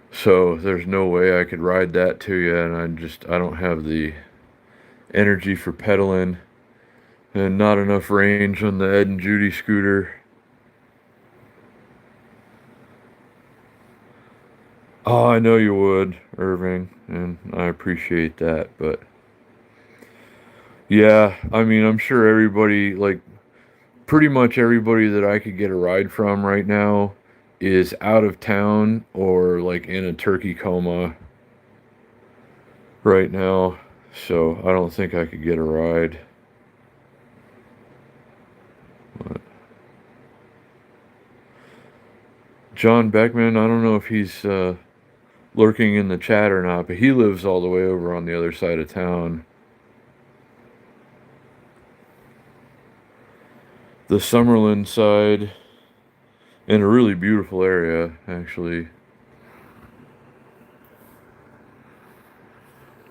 So there's no way I could ride that to you, and I don't have the energy for pedaling and not enough range on the Ed and Judy scooter. Oh, I know you would, Irving, and I appreciate that, but yeah, I mean, I'm sure everybody, like pretty much everybody that I could get a ride from right now is out of town or like in a turkey coma right now. So I don't think I could get a ride. But John Beckman, I don't know if he's lurking in the chat or not, but he lives all the way over on the other side of town. The Summerlin side, in a really beautiful area, actually.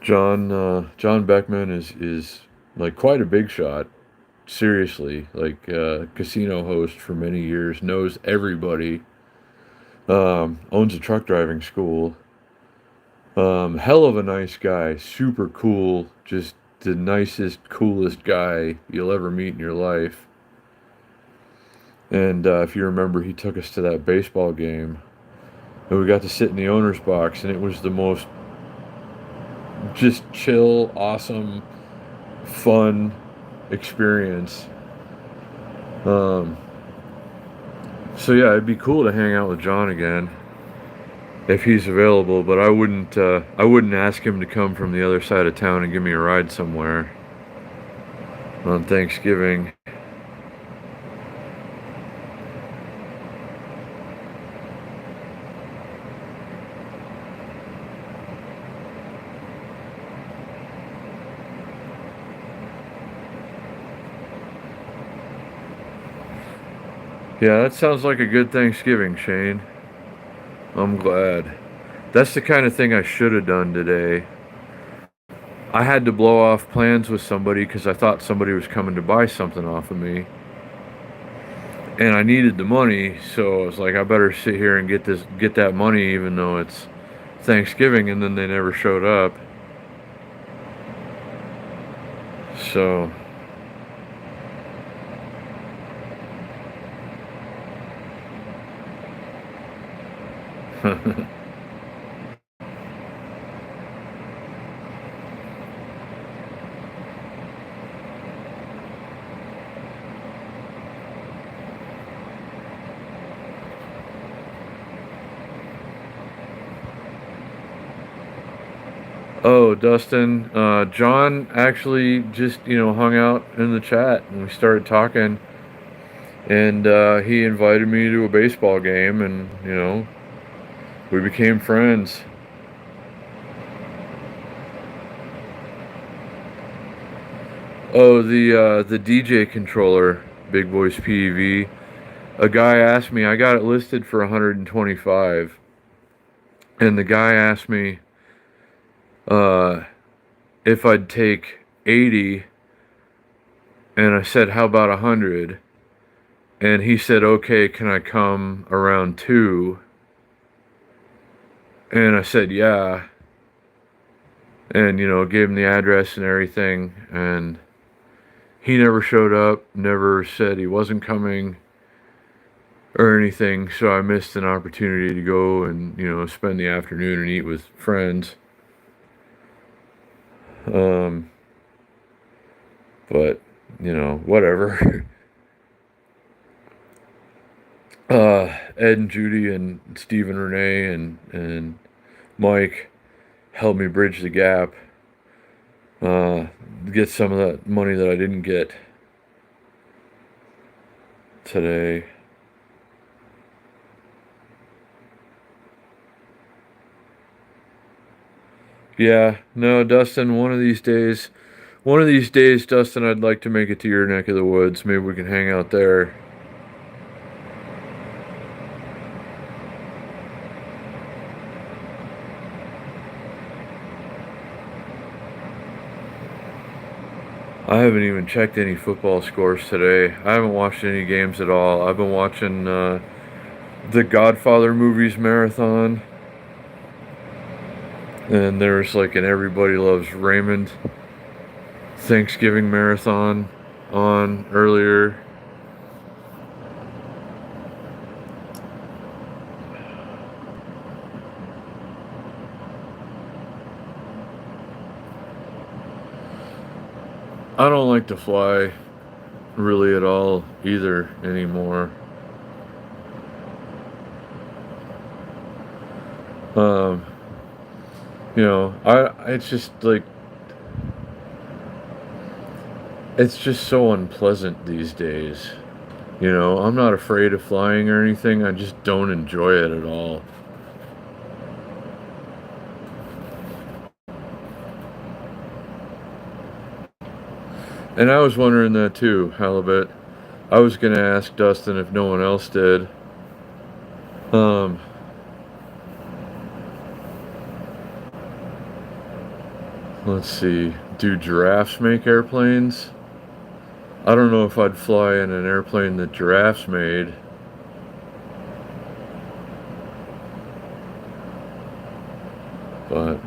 John Beckman is like quite a big shot. Seriously, like casino host for many years, knows everybody. Owns a truck driving school. Hell of a nice guy, super cool, just the nicest, coolest guy you'll ever meet in your life. And if you remember, he took us to that baseball game, and we got to sit in the owner's box, and it was the most just chill, awesome, fun experience. Um, so yeah, it'd be cool to hang out with John again if he's available, but I wouldn't ask him to come from the other side of town and give me a ride somewhere on Thanksgiving. Yeah, that sounds like a good Thanksgiving, Shane. I'm glad. That's the kind of thing I should have done today. I had to blow off plans with somebody because I thought somebody was coming to buy something off of me. And I needed the money, so I was like, I better sit here and get that money even though it's Thanksgiving, and then they never showed up. So oh, Dustin, John actually just, hung out in the chat and we started talking. And he invited me to a baseball game, and, we became friends. Oh, the DJ controller, Big Boys PEV. A guy asked me, I got it listed for 125. And the guy asked me uh, if I'd take 80, and I said, how about 100? And he said, okay, can I come around 2? And I said, yeah. And, gave him the address and everything. And he never showed up, never said he wasn't coming or anything. So I missed an opportunity to go and, spend the afternoon and eat with friends. But, whatever. Ed and Judy and Steve and Renee and Mike helped me bridge the gap. Get some of that money that I didn't get today. Yeah, no, Dustin, one of these days, Dustin, I'd like to make it to your neck of the woods. Maybe we can hang out there. I haven't even checked any football scores today. I haven't watched any games at all. I've been watching the Godfather movies marathon, and there's like an Everybody Loves Raymond Thanksgiving marathon on earlier. I don't like to fly really at all either anymore. Um, it's just like it's just so unpleasant these days. I'm not afraid of flying or anything. I just don't enjoy it at all. And I was wondering that too, Halibut. I was gonna ask Dustin if no one else did. Um, let's see. Do giraffes make airplanes? I don't know if I'd fly in an airplane that giraffes made. But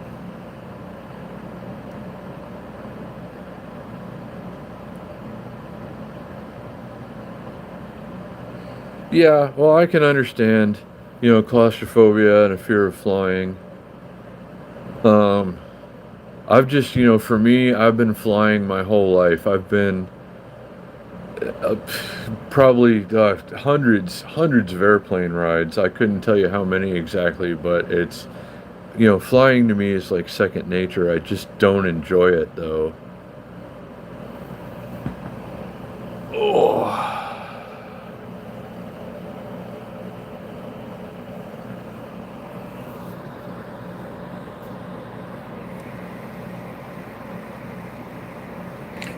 yeah, well, I can understand, claustrophobia and a fear of flying. Um, I've just, for me, I've been flying my whole life. I've been uh, probably hundreds of airplane rides. I couldn't tell you how many exactly, but flying to me is like second nature. I just don't enjoy it though. Oh.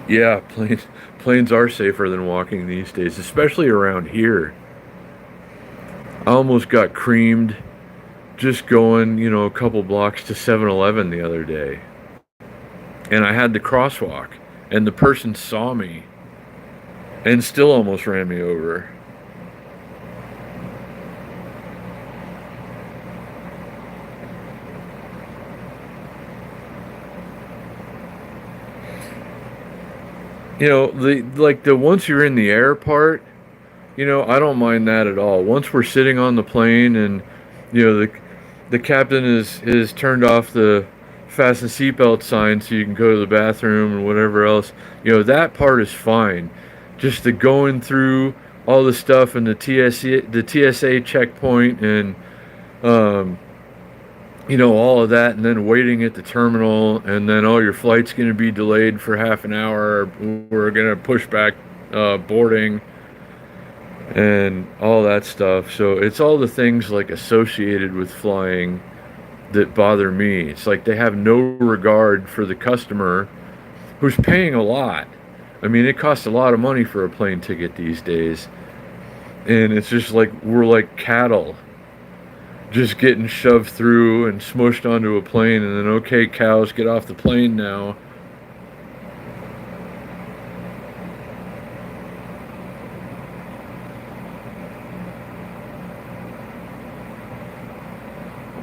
Yeah, planes are safer than walking these days, especially around here. I almost got creamed just going, a couple blocks to 7-Eleven the other day. And I had the crosswalk, and the person saw me and still almost ran me over. The once you're in the air part, I don't mind that at all. Once we're sitting on the plane and the captain is turned off the fasten seatbelt sign so you can go to the bathroom and whatever else, that part is fine. Just the going through all the stuff and the TSA checkpoint and um, all of that, and then waiting at the terminal, and then your flight's going to be delayed for half an hour. We're going to push back boarding and all that stuff. So it's all the things like associated with flying that bother me. It's like they have no regard for the customer who's paying a lot. I mean, it costs a lot of money for a plane ticket these days. And it's just like we're like cattle just getting shoved through and smushed onto a plane, and then, okay, cows, get off the plane now.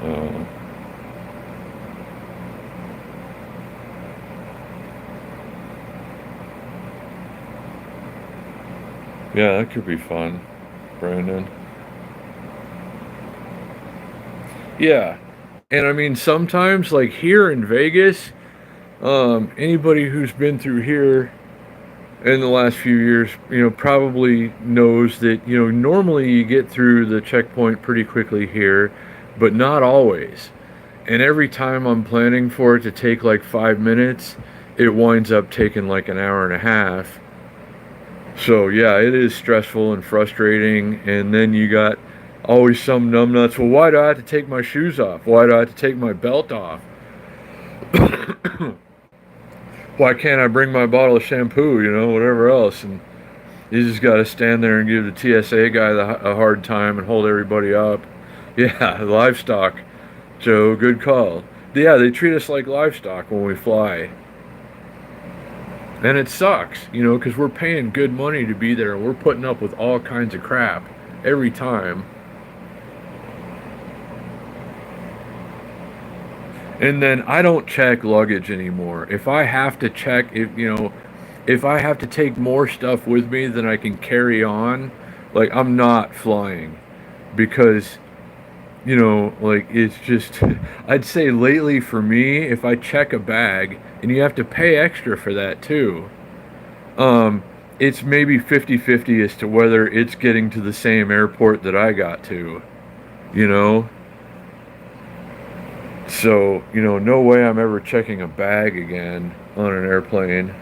Uh, yeah, that could be fun, Brandon. Yeah. And I mean, sometimes, like here in Vegas, anybody who's been through here in the last few years, probably knows that, normally you get through the checkpoint pretty quickly here, but not always. And every time I'm planning for it to take like 5 minutes, it winds up taking like an hour and a half. So yeah, it is stressful and frustrating. And then you got always some numbnuts. Well, why do I have to take my shoes off? Why do I have to take my belt off? Why can't I bring my bottle of shampoo, whatever else? And you just got to stand there and give the TSA guy a hard time and hold everybody up. Yeah, livestock, Joe, good call. Yeah, they treat us like livestock when we fly. And it sucks, because we're paying good money to be there. We're putting up with all kinds of crap every time. And then I don't check luggage anymore. If I have to check, if I have to take more stuff with me than I can carry on, like I'm not flying because, like it's just, I'd say lately for me, if I check a bag and you have to pay extra for that too, it's maybe 50-50 as to whether it's getting to the same airport that I got to, you know? So, no way I'm ever checking a bag again on an airplane.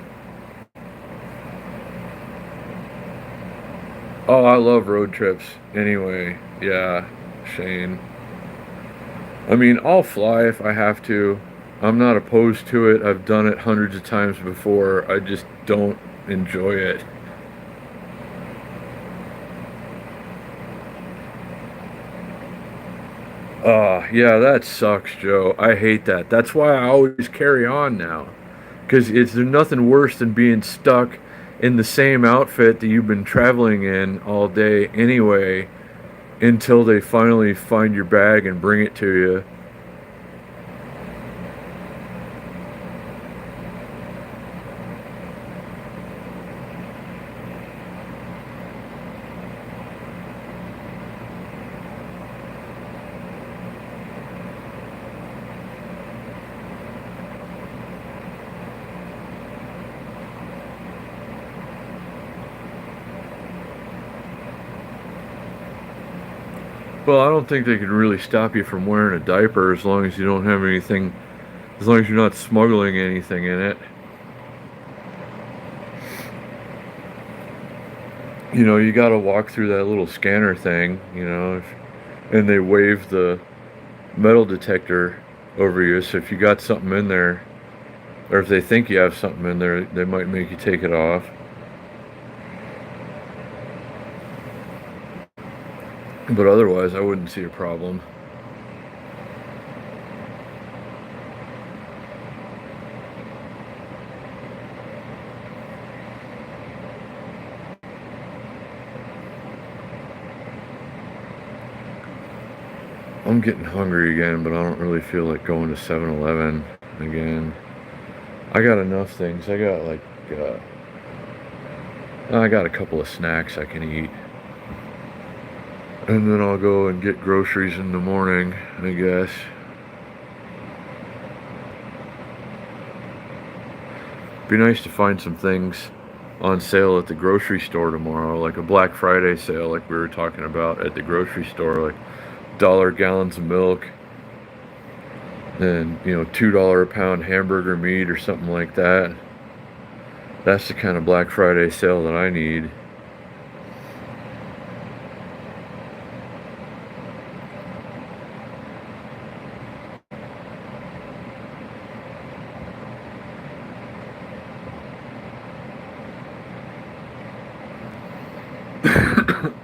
Oh, I love road trips anyway. Yeah, Shane. I mean, I'll fly if I have to. I'm not opposed to it. I've done it hundreds of times before. I just don't enjoy it. Yeah, that sucks, Joe. I hate that. That's why I always carry on now. Because there's nothing worse than being stuck in the same outfit that you've been traveling in all day anyway until they finally find your bag and bring it to you. Well, I don't think they could really stop you from wearing a diaper as long as you don't have anything, as long as you're not smuggling anything in it. You got to walk through that little scanner thing, and they wave the metal detector over you. So if you got something in there, or if they think you have something in there, they might make you take it off. But otherwise, I wouldn't see a problem. I'm getting hungry again, but I don't really feel like going to 7-Eleven again. I got enough things. I got a couple of snacks I can eat. And then I'll go and get groceries in the morning, I guess. Be nice to find some things on sale at the grocery store tomorrow, like a Black Friday sale like we were talking about at the grocery store, like dollar gallons of milk and $2 a pound hamburger meat or something like that. That's the kind of Black Friday sale that I need.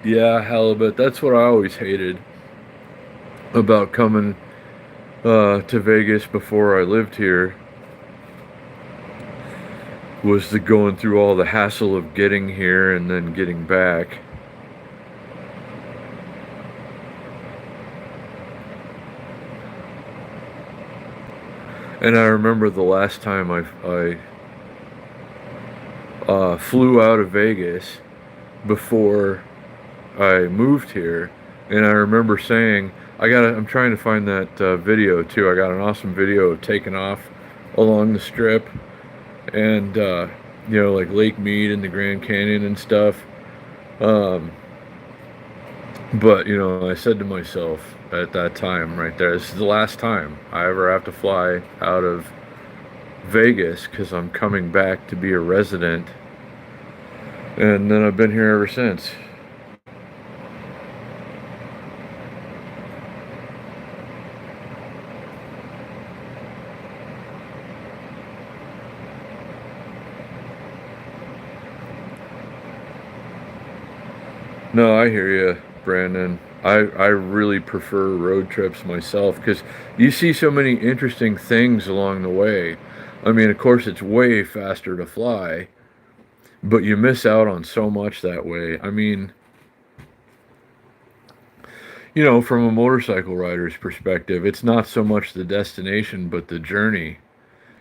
Yeah, halibut. That's what I always hated about coming to Vegas before I lived here, was the going through all the hassle of getting here and then getting back. And I remember the last time I flew out of Vegas before I moved here, and I remember saying, I'm trying to find that video too. I got an awesome video of taking off along the strip and like Lake Mead and the Grand Canyon and stuff. But I said to myself at that time right there, this is the last time I ever have to fly out of Vegas because I'm coming back to be a resident. And then I've been here ever since. No, I hear you, Brandon. I really prefer road trips myself because you see so many interesting things along the way. I mean, of course, it's way faster to fly, but you miss out on so much that way. I mean, from a motorcycle rider's perspective, it's not so much the destination, but the journey.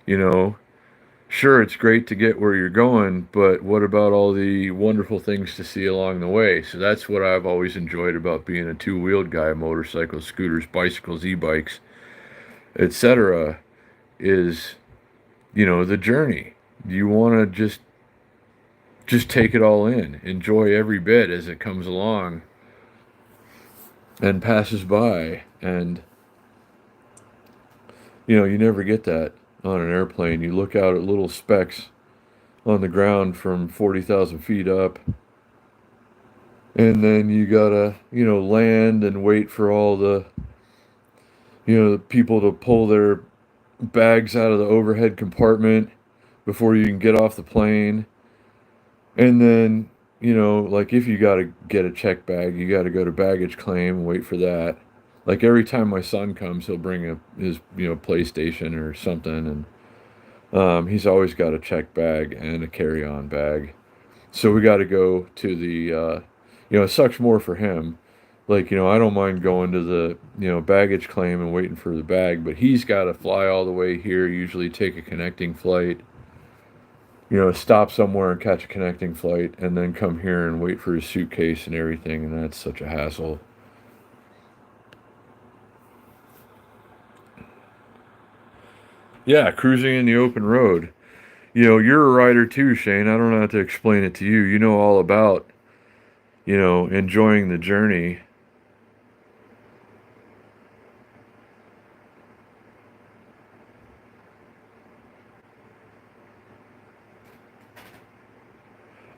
You know, sure, it's great to get where you're going, but what about all the wonderful things to see along the way? So that's what I've always enjoyed about being a two-wheeled guy, motorcycles, scooters, bicycles, e-bikes, etc. is, the journey. You want to just take it all in, enjoy every bit as it comes along and passes by. And you never get that on an airplane. You look out at little specks on the ground from 40,000 feet up, and then you gotta, land and wait for all the people to pull their bags out of the overhead compartment before you can get off the plane. And then, like if you gotta get a check bag, you gotta go to baggage claim and wait for that. Like every time my son comes, he'll bring his PlayStation or something, and he's always got a check bag and a carry-on bag. So we got to go to it sucks more for him. Like, I don't mind going to the, baggage claim and waiting for the bag, but he's got to fly all the way here, usually take a connecting flight, stop somewhere and catch a connecting flight, and then come here and wait for his suitcase and everything, and that's such a hassle. Yeah, cruising in the open road. You're a rider too, Shane. I don't have to explain it to you. You know all about, enjoying the journey.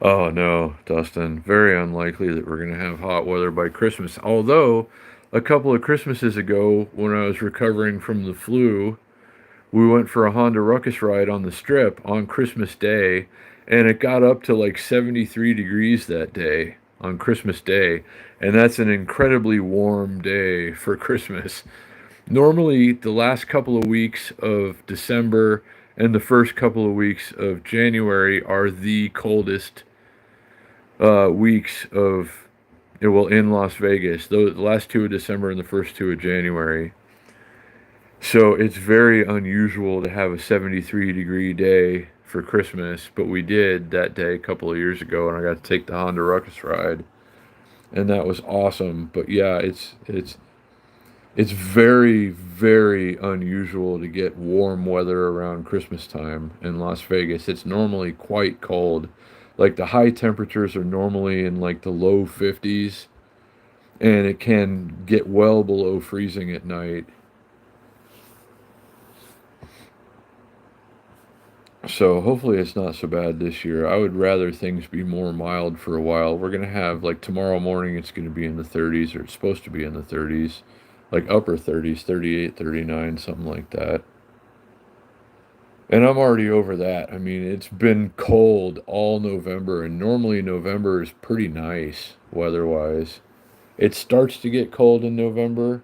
Oh no, Dustin. Very unlikely that we're going to have hot weather by Christmas. Although, a couple of Christmases ago, when I was recovering from the flu, we went for a Honda Ruckus ride on the strip on Christmas Day, and it got up to like 73 degrees that day on Christmas Day. And that's an incredibly warm day for Christmas. Normally, the last couple of weeks of December and the first couple of weeks of January are the coldest weeks of well in Las Vegas. The last two of December and the first two of January. So it's very unusual to have a 73-degree day for Christmas, but we did that day a couple of years ago, and I got to take the Honda Ruckus ride, and that was awesome. But yeah, it's very, very unusual to get warm weather around Christmas time in Las Vegas. It's normally quite cold. Like the high temperatures are normally in like the low 50s, and it can get well below freezing at night. So hopefully it's not so bad this year. I would rather things be more mild for a while. We're going to have like tomorrow morning it's going to be in the 30s, or it's supposed to be in the 30s, like upper 30s, 38, 39, something like that. And I'm already over that. I mean, it's been cold all November, and normally November is pretty nice weather-wise. It starts to get cold in November,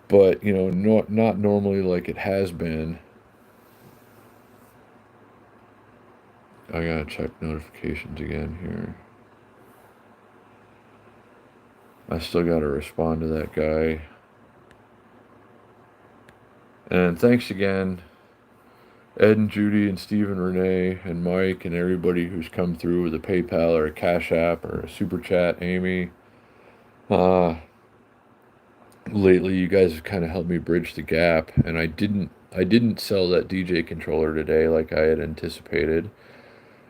but not normally like it has been. I gotta check notifications again here. I still gotta respond to that guy. And thanks again, Ed and Judy and Steve and Renee and Mike and everybody who's come through with a PayPal or a Cash App or a Super Chat, Amy. Uh, Lately you guys have kind of helped me bridge the gap, and I didn't sell that DJ controller today like I had anticipated,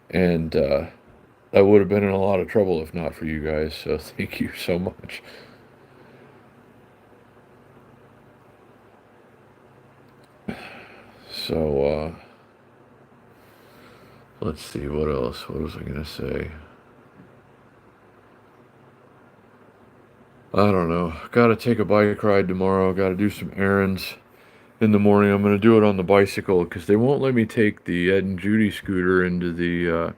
and I would have been in a lot of trouble if not for you guys. So thank you so much. So let's see what else. What was I gonna say? I don't know. Got to take a bike ride tomorrow. Got to do some errands in the morning. I'm gonna do it on the bicycle because they won't let me take the Ed and Judy scooter into the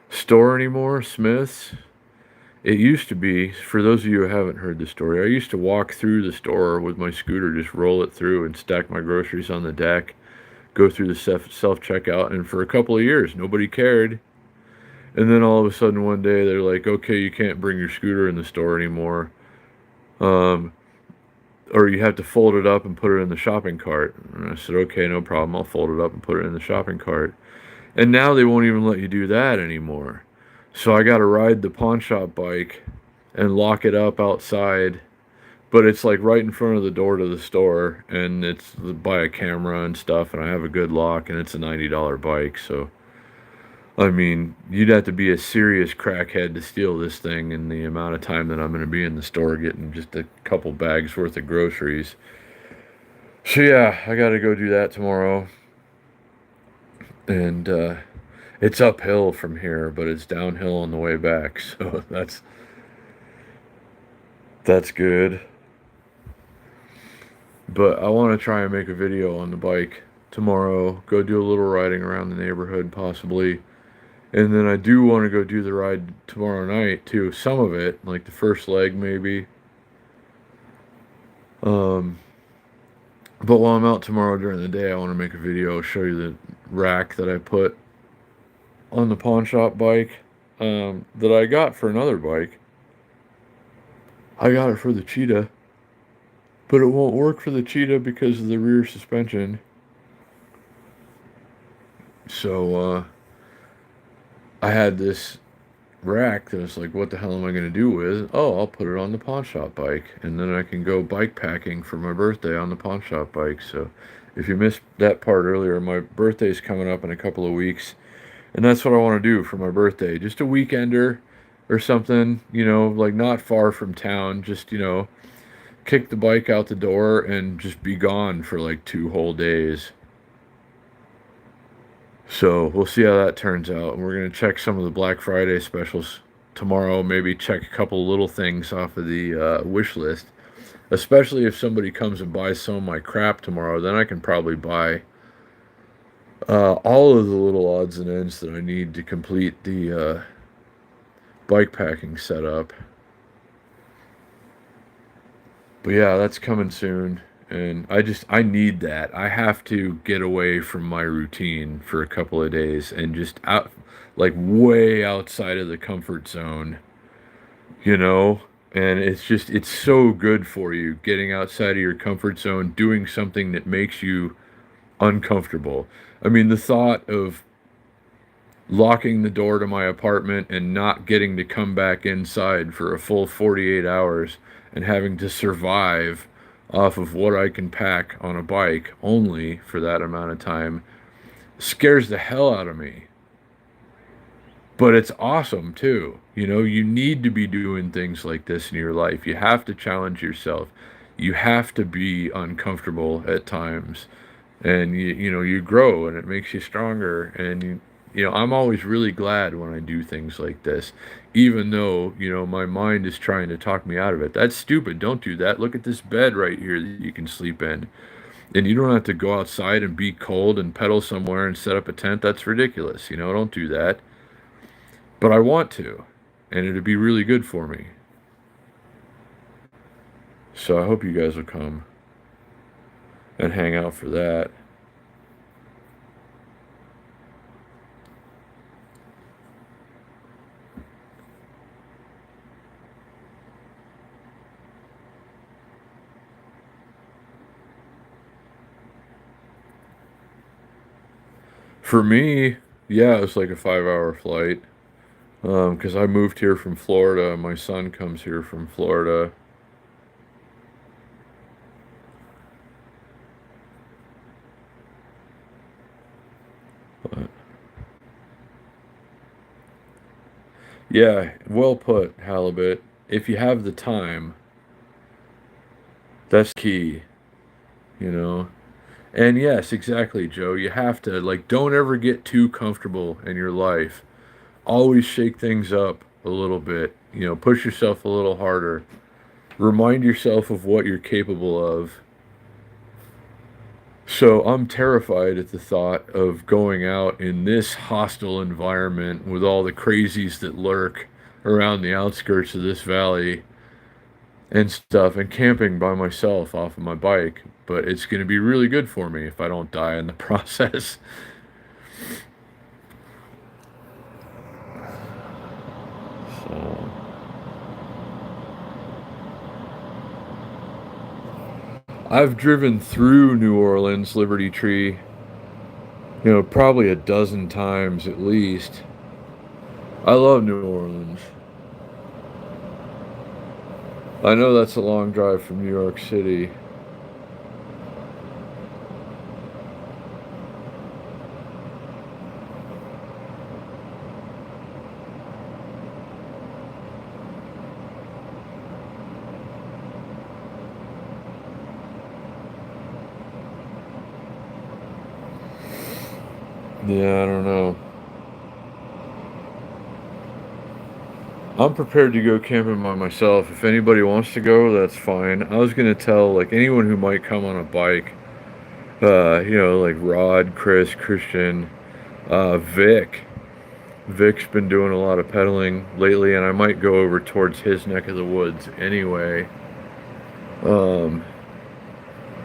store anymore, Smith's. It used to be, for those of you who haven't heard the story, I used to walk through the store with my scooter, just roll it through and stack my groceries on the deck, go through the self-checkout, and for a couple of years, nobody cared. And then all of a sudden one day, they're like, okay, you can't bring your scooter in the store anymore. Um, or you have to fold it up and put it in the shopping cart. And I said, okay, no problem. I'll fold it up and put it in the shopping cart. And now they won't even let you do that anymore. So I got to ride the pawn shop bike and lock it up outside. But it's like right in front of the door to the store, and it's by a camera and stuff, and I have a good lock, and it's a $90 bike. So, I mean, you'd have to be a serious crackhead to steal this thing in the amount of time that I'm going to be in the store getting just a couple bags worth of groceries. So yeah, I got to go do that tomorrow. And it's uphill from here, but it's downhill on the way back. So that's good. But I want to try and make a video on the bike tomorrow. Go do a little riding around the neighborhood, possibly. And then I do want to go do the ride tomorrow night, too. Some of it, like the first leg, maybe. But while I'm out tomorrow during the day, I want to make a video, show you the rack that I put on the pawn shop bike that I got for another bike. I got it for the Cheetah, but it won't work for the Cheetah because of the rear suspension. So I had this rack that I was like, what the hell am I going to do with? Oh, I'll put it on the pawn shop bike, and then I can go bike packing for my birthday on the pawn shop bike. So if you missed that part earlier, my birthday's coming up in a couple of weeks, and that's what I want to do for my birthday. Just a weekender or something, you know, like not far from town. Just, you know, kick the bike out the door and just be gone for like 2 whole days. So we'll see how that turns out. And we're going to check some of the Black Friday specials tomorrow. Maybe check a couple of little things off of the wish list. Especially if somebody comes and buys some of my crap tomorrow, then I can probably buy all of the little odds and ends that I need to complete the bike packing setup. But yeah, that's coming soon. And I need that. I have to get away from my routine for a couple of days and just out, like way outside of the comfort zone, you know? And it's so good for you getting outside of your comfort zone, doing something that makes you uncomfortable. I mean, the thought of locking the door to my apartment and not getting to come back inside for a full 48 hours and having to survive off of what I can pack on a bike only for that amount of time scares the hell out of me. But it's awesome too. You know, you need to be doing things like this in your life. You have to challenge yourself. You have to be uncomfortable at times. And you know, you grow and it makes you stronger. And you know, I'm always really glad when I do things like this, even though, you know, my mind is trying to talk me out of it. That's stupid. Don't do that. Look at this bed right here that you can sleep in. And you don't have to go outside and be cold and pedal somewhere and set up a tent. That's ridiculous. You know, don't do that. But I want to, and it'd be really good for me. So I hope you guys will come and hang out for that. For me, yeah, it was like a 5-hour flight. Because I moved here from Florida. My son comes here from Florida. But yeah, well put, Halibut. If you have the time, that's key, you know? And yes, exactly, Joe. You have to, like, don't ever get too comfortable in your life. Always shake things up a little bit. You know, push yourself a little harder. Remind yourself of what you're capable of. So I'm terrified at the thought of going out in this hostile environment with all the crazies that lurk around the outskirts of this valley and stuff, and camping by myself off of my bike. But it's going to be really good for me if I don't die in the process. So I've driven through New Orleans, Liberty Tree, probably a dozen times at least. I love New Orleans. I know that's a long drive from New York City. Yeah, I don't know. I'm prepared to go camping by myself. If anybody wants to go, that's fine. I was gonna tell like anyone who might come on a bike, like Rod, Chris, Christian, Vic. Vic's been doing a lot of pedaling lately, and I might go over towards his neck of the woods anyway. Um,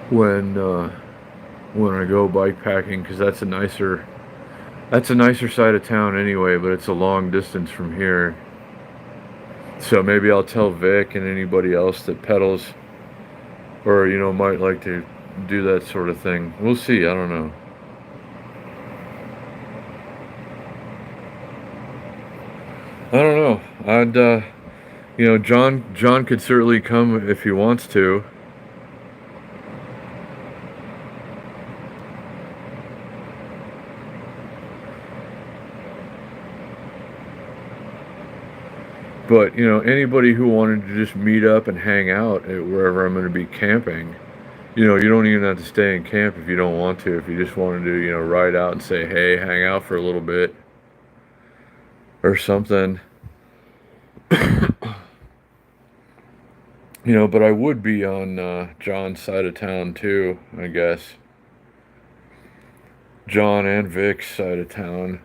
when I go bike packing, because that's a nicer side of town anyway, but it's a long distance from here. So maybe I'll tell Vic and anybody else that pedals or might like to do that sort of thing. We'll see. I don't know. I don't know. I'd John could certainly come if he wants to. But anybody who wanted to just meet up and hang out at wherever I'm going to be camping, you don't even have to stay in camp if you don't want to. If you just wanted to ride out and say hey, hang out for a little bit or something. But I would be on John's side of town too, I guess. John and Vic's side of town.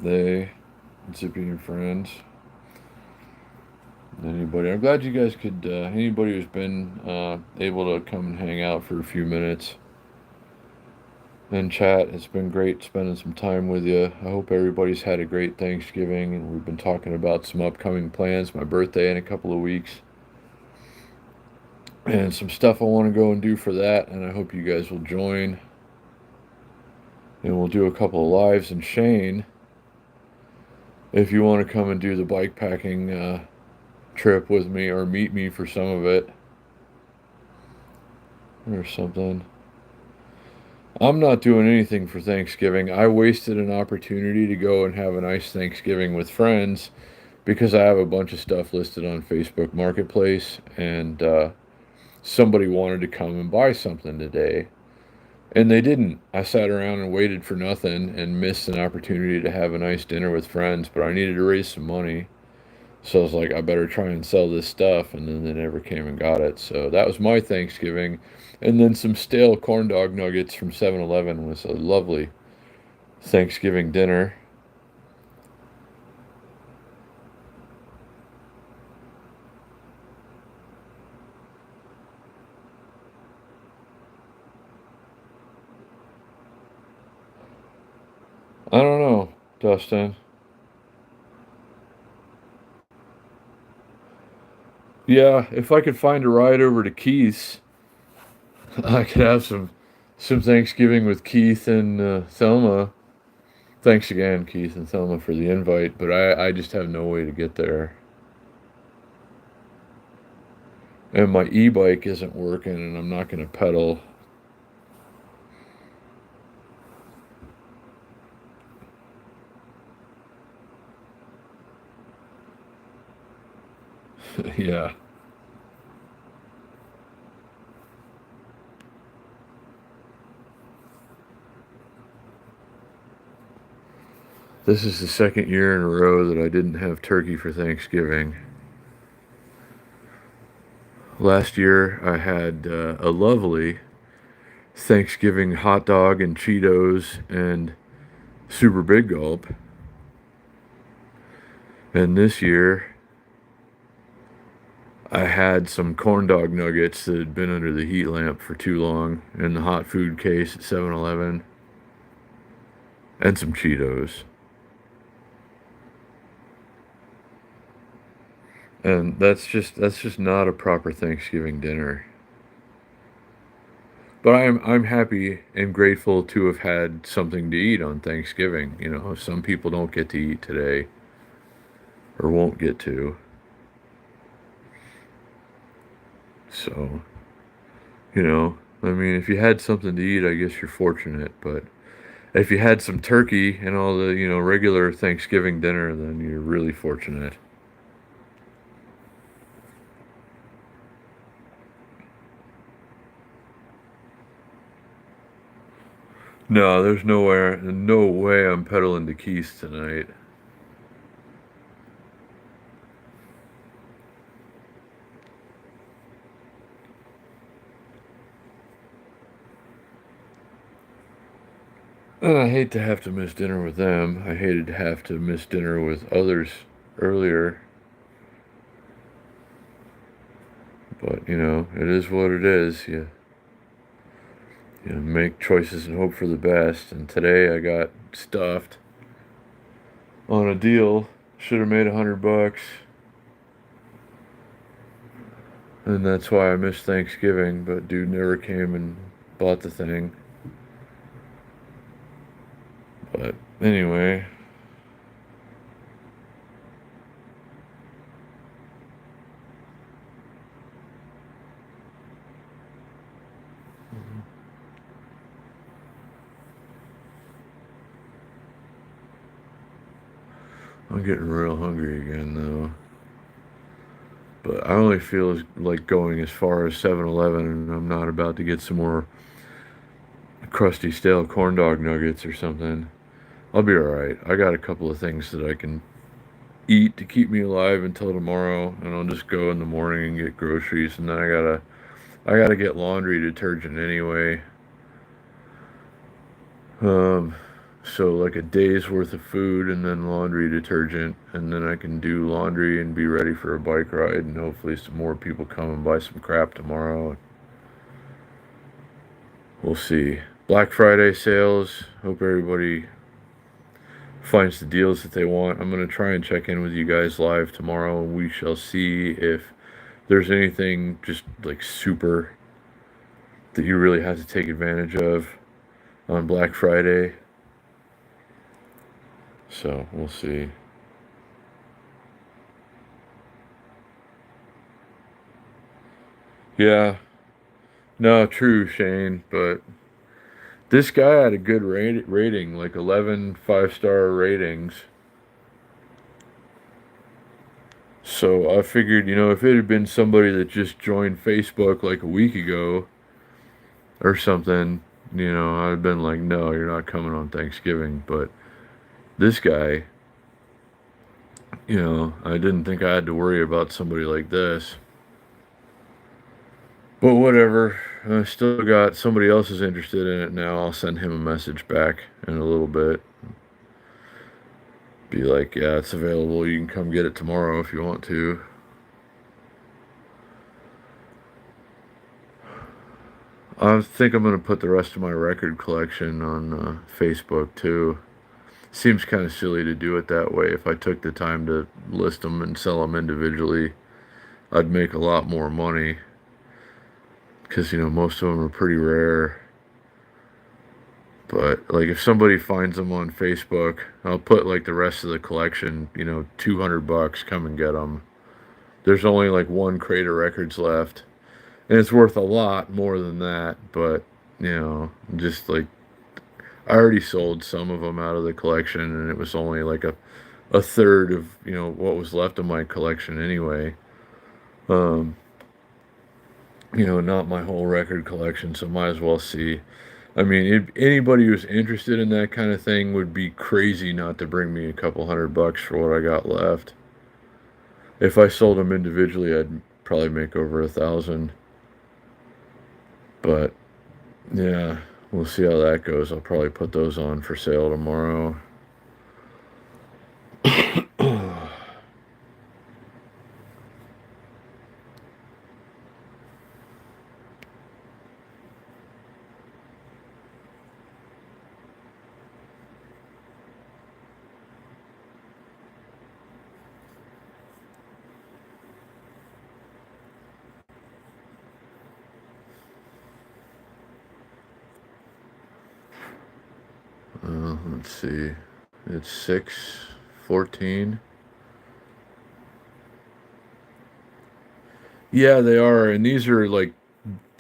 They, Zippy and friends. Anybody? I'm glad you guys could. Anybody who's been able to come and hang out for a few minutes and chat. It's been great spending some time with you. I hope everybody's had a great Thanksgiving, and we've been talking about some upcoming plans. My birthday in a couple of weeks, and some stuff I want to go and do for that. And I hope you guys will join. And we'll do a couple of lives. And Shane, if you want to come and do the bike packing trip with me or meet me for some of it or something. I'm not doing anything for Thanksgiving. I wasted an opportunity to go and have a nice Thanksgiving with friends because I have a bunch of stuff listed on Facebook Marketplace, and somebody wanted to come and buy something today. And they didn't. I sat around and waited for nothing and missed an opportunity to have a nice dinner with friends, but I needed to raise some money. So I was like, I better try and sell this stuff. And then they never came and got it. So that was my Thanksgiving. And then some stale corn dog nuggets from 7-Eleven was a lovely Thanksgiving dinner. I don't know, Dustin. Yeah, if I could find a ride over to Keith's, I could have some Thanksgiving with Keith and Thelma. Thanks again, Keith and Thelma, for the invite, but I just have no way to get there. And my e-bike isn't working, and I'm not going to pedal. Yeah. This is the second year in a row that I didn't have turkey for Thanksgiving. Last year I had a lovely Thanksgiving hot dog and Cheetos and super big gulp. And this year I had some corn dog nuggets that had been under the heat lamp for too long in the hot food case at 7-Eleven and some Cheetos. And that's just not a proper Thanksgiving dinner. But I'm happy and grateful to have had something to eat on Thanksgiving. You know, some people don't get to eat today or won't get to. So, I mean, if you had something to eat, I guess you're fortunate. But if you had some turkey and all the, regular Thanksgiving dinner, then you're really fortunate. No, there's no way I'm pedaling the keys tonight. And I hate to have to miss dinner with them. I hated to have to miss dinner with others earlier. But, it is what it is. You make choices and hope for the best. And today I got stuffed on a deal. Should have made $100. And that's why I missed Thanksgiving. But dude never came and bought the thing. But anyway, I'm getting real hungry again though. But I only feel like going as far as 7-Eleven, and I'm not about to get some more crusty stale corn dog nuggets or something. I'll be alright. I got a couple of things that I can eat to keep me alive until tomorrow, and I'll just go in the morning and get groceries, and then I gotta get laundry detergent anyway. Um, so like a day's worth of food and then laundry detergent, and then I can do laundry and be ready for a bike ride, and hopefully some more people come and buy some crap tomorrow. We'll see. Black Friday sales. Hope everybody finds the deals that they want. I'm going to try and check in with you guys live tomorrow, and we shall see if there's anything just like super that you really have to take advantage of on Black Friday. So we'll see. Yeah, no, true, Shane, but this guy had a good rating, like 11 5-star ratings. So I figured, if it had been somebody that just joined Facebook like a week ago or something, I'd have been like, no, you're not coming on Thanksgiving. But this guy, I didn't think I had to worry about somebody like this. But whatever. I still got somebody else is interested in it now. I'll send him a message back in a little bit. Be like, yeah, it's available. You can come get it tomorrow if you want to. I think I'm going to put the rest of my record collection on Facebook too. Seems kind of silly to do it that way. If I took the time to list them and sell them individually, I'd make a lot more money. Because, most of them are pretty rare. But, like, if somebody finds them on Facebook, I'll put, like, the rest of the collection, $200, come and get them. There's only, like, one crate of records left. And it's worth a lot more than that. But, just, like, I already sold some of them out of the collection, and it was only, like, a third of, what was left of my collection anyway. Not my whole record collection, so might as well see. I mean, anybody who's interested in that kind of thing would be crazy not to bring me a couple $100 for what I got left. If I sold them individually, I'd probably make over 1,000. But yeah, we'll see how that goes. I'll probably put those on for sale tomorrow. Let's see. It's 6:14. Yeah, they are, and these are like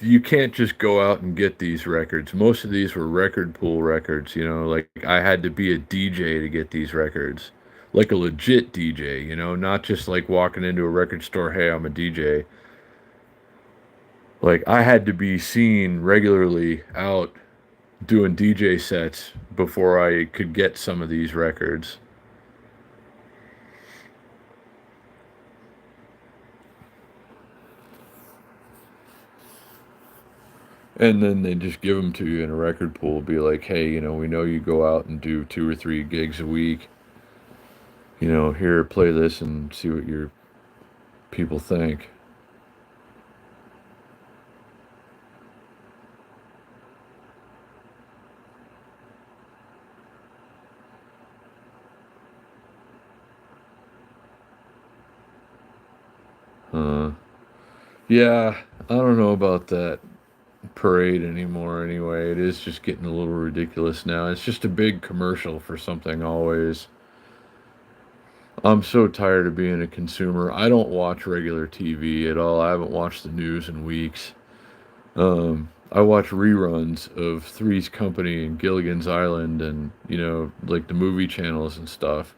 you can't just go out and get these records. Most of these were record pool records, like I had to be a DJ to get these records. Like a legit DJ, not just like walking into a record store, hey, I'm a DJ. Like I had to be seen regularly out doing DJ sets before I could get some of these records. And then they just give them to you in a record pool, be like, hey, we know you go out and do 2 or 3 gigs a week. Here, play this and see what your people think. Yeah, I don't know about that parade anymore anyway. It is just getting a little ridiculous now. It's just a big commercial for something always. I'm so tired of being a consumer. I don't watch regular TV at all. I haven't watched the news in weeks. I watch reruns of Three's Company and Gilligan's Island and, like the movie channels and stuff.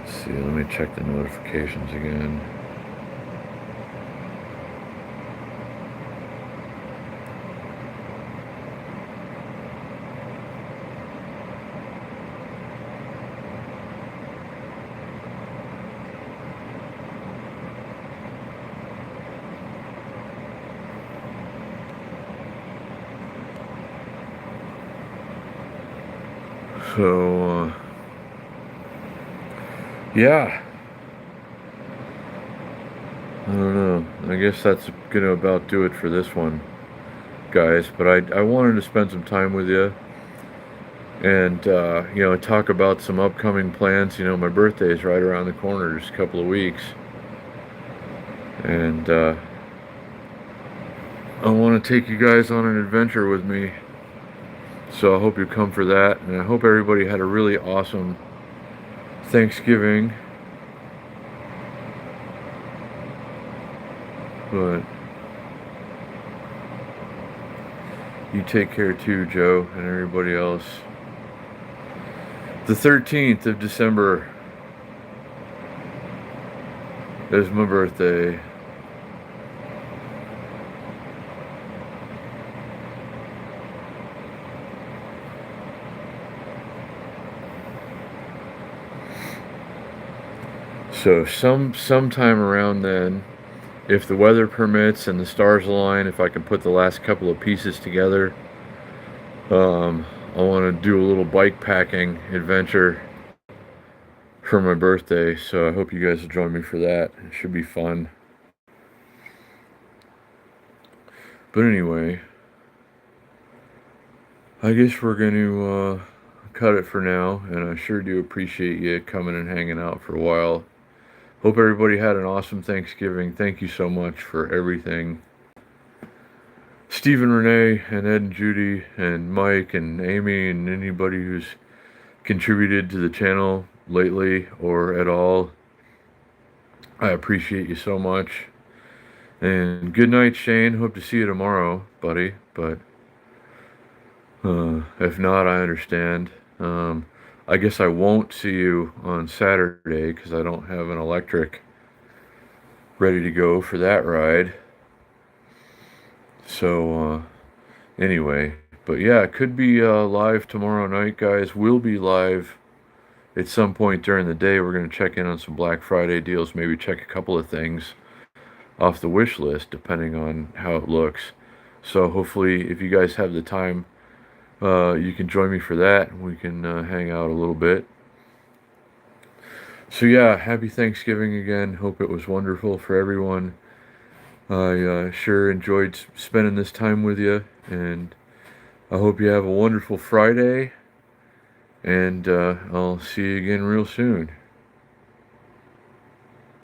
Let's see, let me check the notifications again. So, yeah, I don't know. I guess that's gonna about do it for this one, guys. But I wanted to spend some time with you and talk about some upcoming plans. My birthday is right around the corner, just a couple of weeks, and I want to take you guys on an adventure with me. So I hope you come for that, and I hope everybody had a really awesome Thanksgiving. But you take care too, Joe, and everybody else. The 13th of December is my birthday. So sometime around then, if the weather permits and the stars align, if I can put the last couple of pieces together, I want to do a little bike packing adventure for my birthday. So I hope you guys will join me for that. It should be fun. But anyway, I guess we're going to cut it for now, and I sure do appreciate you coming and hanging out for a while. Hope everybody had an awesome Thanksgiving. Thank you so much for everything. Stephen, Renee, and Ed and Judy, and Mike, and Amy, and anybody who's contributed to the channel lately or at all. I appreciate you so much. And good night, Shane. Hope to see you tomorrow, buddy. But if not, I understand. I guess I won't see you on Saturday because I don't have an electric ready to go for that ride. So, anyway, but yeah, it could be live tomorrow night, guys. We'll be live at some point during the day. We're going to check in on some Black Friday deals, maybe check a couple of things off the wish list, depending on how it looks. So hopefully, if you guys have the time, you can join me for that. We can hang out a little bit. So yeah, happy Thanksgiving again. Hope it was wonderful for everyone. I sure enjoyed spending this time with you, and I hope you have a wonderful Friday, and I'll see you again real soon.